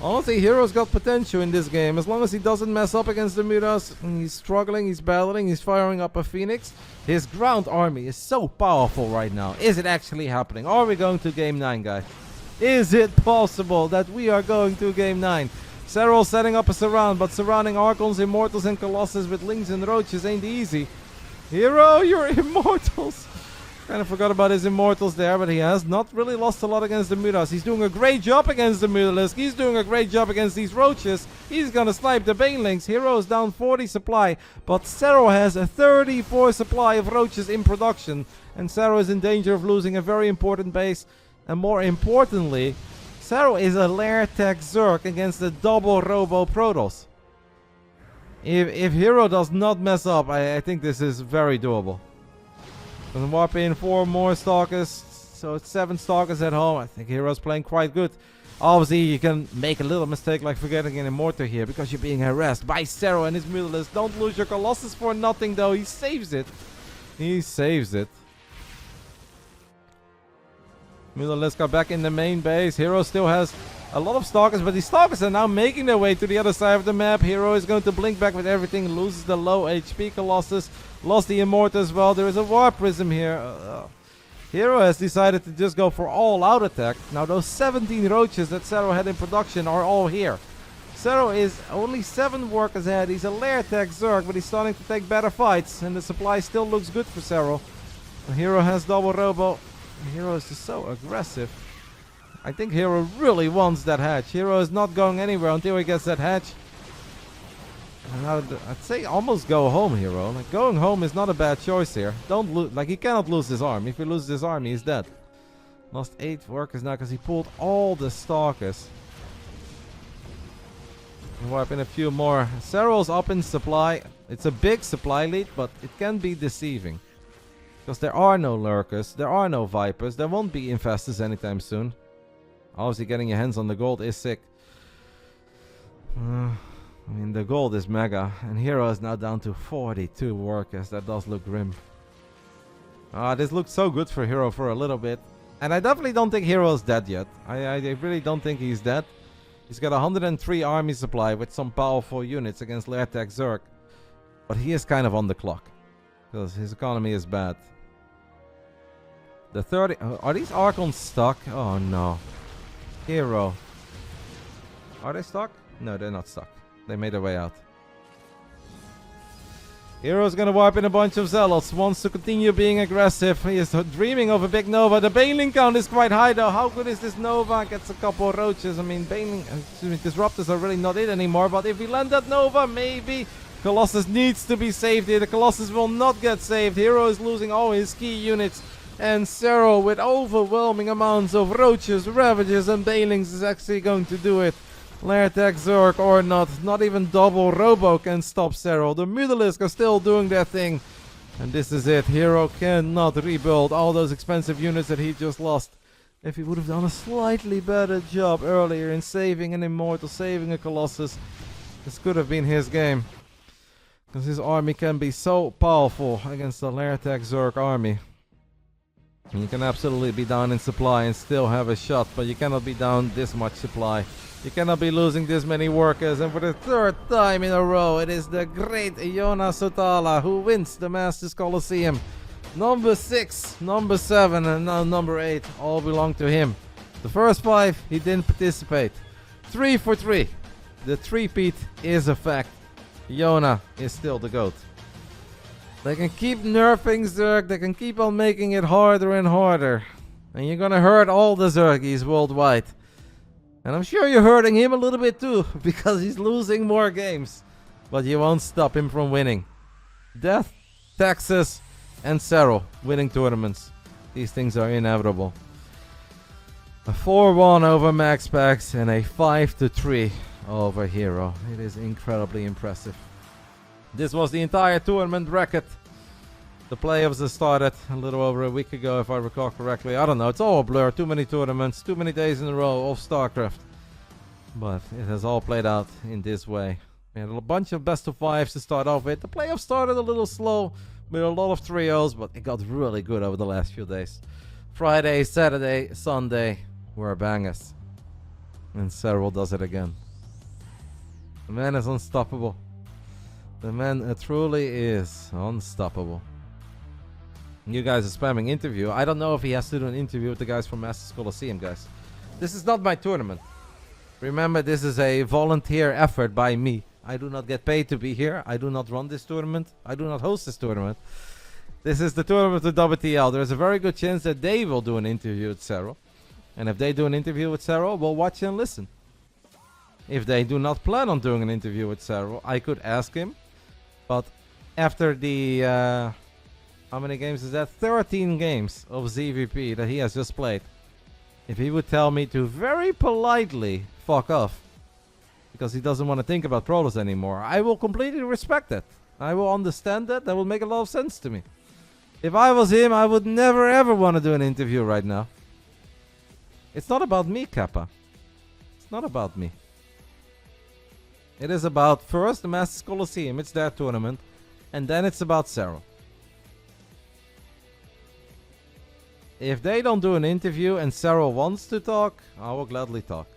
Honestly, herO's got potential in this game. As long as he doesn't mess up against the mutas, he's struggling, he's battling, he's firing up a Phoenix. His ground army is so powerful right now. Is it actually happening? Are we going to game 9, guys? Is it possible that we are going to game 9? Serral setting up a surround, but surrounding Archons, Immortals, and Colossus with Lings and Roaches ain't easy. herO, you're Immortals! Kind of forgot about his Immortals there, but he has not really lost a lot against the mutas. He's doing a great job against the BASILISK. He's doing a great job against these Roaches. He's gonna snipe the Banelings. herO is down 40 supply, but Serral has a 34 supply of Roaches in production. And Serral is in danger of losing a very important base. And more importantly, Serral is a Lair Tech Zerg against the double Robo Protoss. If herO does not mess up, I think this is very doable. Gonna warp in 4 more Stalkers, so it's 7 Stalkers at home. I think herO's playing quite good. Obviously, you can make a little mistake like forgetting an Immortal here because you're being harassed by Serral and his BASILISK. Don't lose your Colossus for nothing though. He saves it. He saves it. BASILISK are back in the main base. herO still has a lot of Stalkers, but these Stalkers are now making their way to the other side of the map. herO is going to blink back with everything, loses the low HP Colossus, lost the Immortal as well. There is a War Prism here. herO has decided to just go for all-out attack. Now those 17 Roaches that Serral had in production are all here. Serral is only 7 workers ahead. He's a Lair Tech Zerg, but he's starting to take better fights, and the supply still looks good for Serral. herO has double Robo. herO is just so aggressive. I think herO really wants that hatch. herO is not going anywhere until he gets that hatch. And I'd say almost go home, herO. Like, going home is not a bad choice here. Don't lose. Like, he cannot lose his army. If he loses his army, he's dead. Lost 8 workers now because he pulled all the Stalkers. Wipe in a few more. Serral's up in supply. It's a big supply lead, but it can be deceiving. Because there are no Lurkers, there are no Vipers, there won't be Infestors anytime soon. Obviously getting your hands on the gold is sick. I mean, the gold is mega, and herO is now down to 42 workers. That does look grim. This looked so good for herO for a little bit. And I definitely don't think herO is dead yet. I really don't think he's dead. He's got 103 army supply with some powerful units against Lair Tech Zerg. But he is kind of on the clock. Because his economy is bad. The 30... are these Archons stuck? Oh no. herO. Are they stuck? No, they're not stuck. They made their way out. herO's gonna warp in a bunch of Zealots. Wants to continue being aggressive. He is dreaming of a big Nova. The Baneling count is quite high though. How good is this Nova? Gets a couple of Roaches. I mean, Disruptors are really not it anymore. But if we land that Nova, maybe... Colossus needs to be saved here. The Colossus will not get saved. herO is losing all his key units. And Serral, with overwhelming amounts of Roaches, Ravagers, and Banelings, is actually going to do it. Lair Tech Zerg or not even double Robo can stop Serral. The BASILISK are still doing their thing. And this is it. herO cannot rebuild all those expensive units that he just lost. If he would have done a slightly better job earlier in saving an Immortal, saving a Colossus, this could have been his game. Because his army can be so powerful against the Lair Tech Zerg army. And you can absolutely be down in supply and still have a shot, but you cannot be down this much supply. You cannot be losing this many workers, and for the 3rd time in a row, it is the great Iona Sotala who wins the Masters Coliseum. Number 6, number 7, and now number 8 all belong to him. The first 5, he didn't participate. 3 for 3. The three-peat is a fact. Iona is still the GOAT. They can keep nerfing Zerg, they can keep on making it harder and harder. And you're gonna hurt all the Zergies worldwide. And I'm sure you're hurting him a little bit too, because he's losing more games. But you won't stop him from winning. Death, Texas, and Serral winning tournaments. These things are inevitable. A 4-1 over Max Pax and a 5-3 over herO. It is incredibly impressive. This was the entire tournament bracket. The playoffs have started a little over a week ago, if I recall correctly. I don't know, it's all a blur. Too many tournaments, too many days in a row of StarCraft. But it has all played out in this way. We had a bunch of best of fives to start off with. The playoffs started a little slow with a lot of trios, but it got really good over the last few days. Friday, Saturday, Sunday were bangers. And Serral does it again. The man is unstoppable. The man truly is unstoppable. You guys are spamming interview. I don't know if he has to do an interview with the guys from Coliseum, guys. This is not my tournament. Remember, this is a volunteer effort by me. I do not get paid to be here. I do not run this tournament. I do not host this tournament. This is the tournament with WTL. There's a very good chance that they will do an interview with Serral. And if they do an interview with Serral, we'll watch and listen. If they do not plan on doing an interview with Serral, I could ask him. But after the... how many games is that? 13 games of ZVP that he has just played. If he would tell me to very politely fuck off, because he doesn't want to think about Protoss anymore, I will completely respect that. I will understand that. That will make a lot of sense to me. If I was him, I would never ever want to do an interview right now. It's not about me, Kappa. It's not about me. It is about, first, the Masters Coliseum. It's their tournament. And then it's about Serral. If they don't do an interview and Serral wants to talk, I will gladly talk.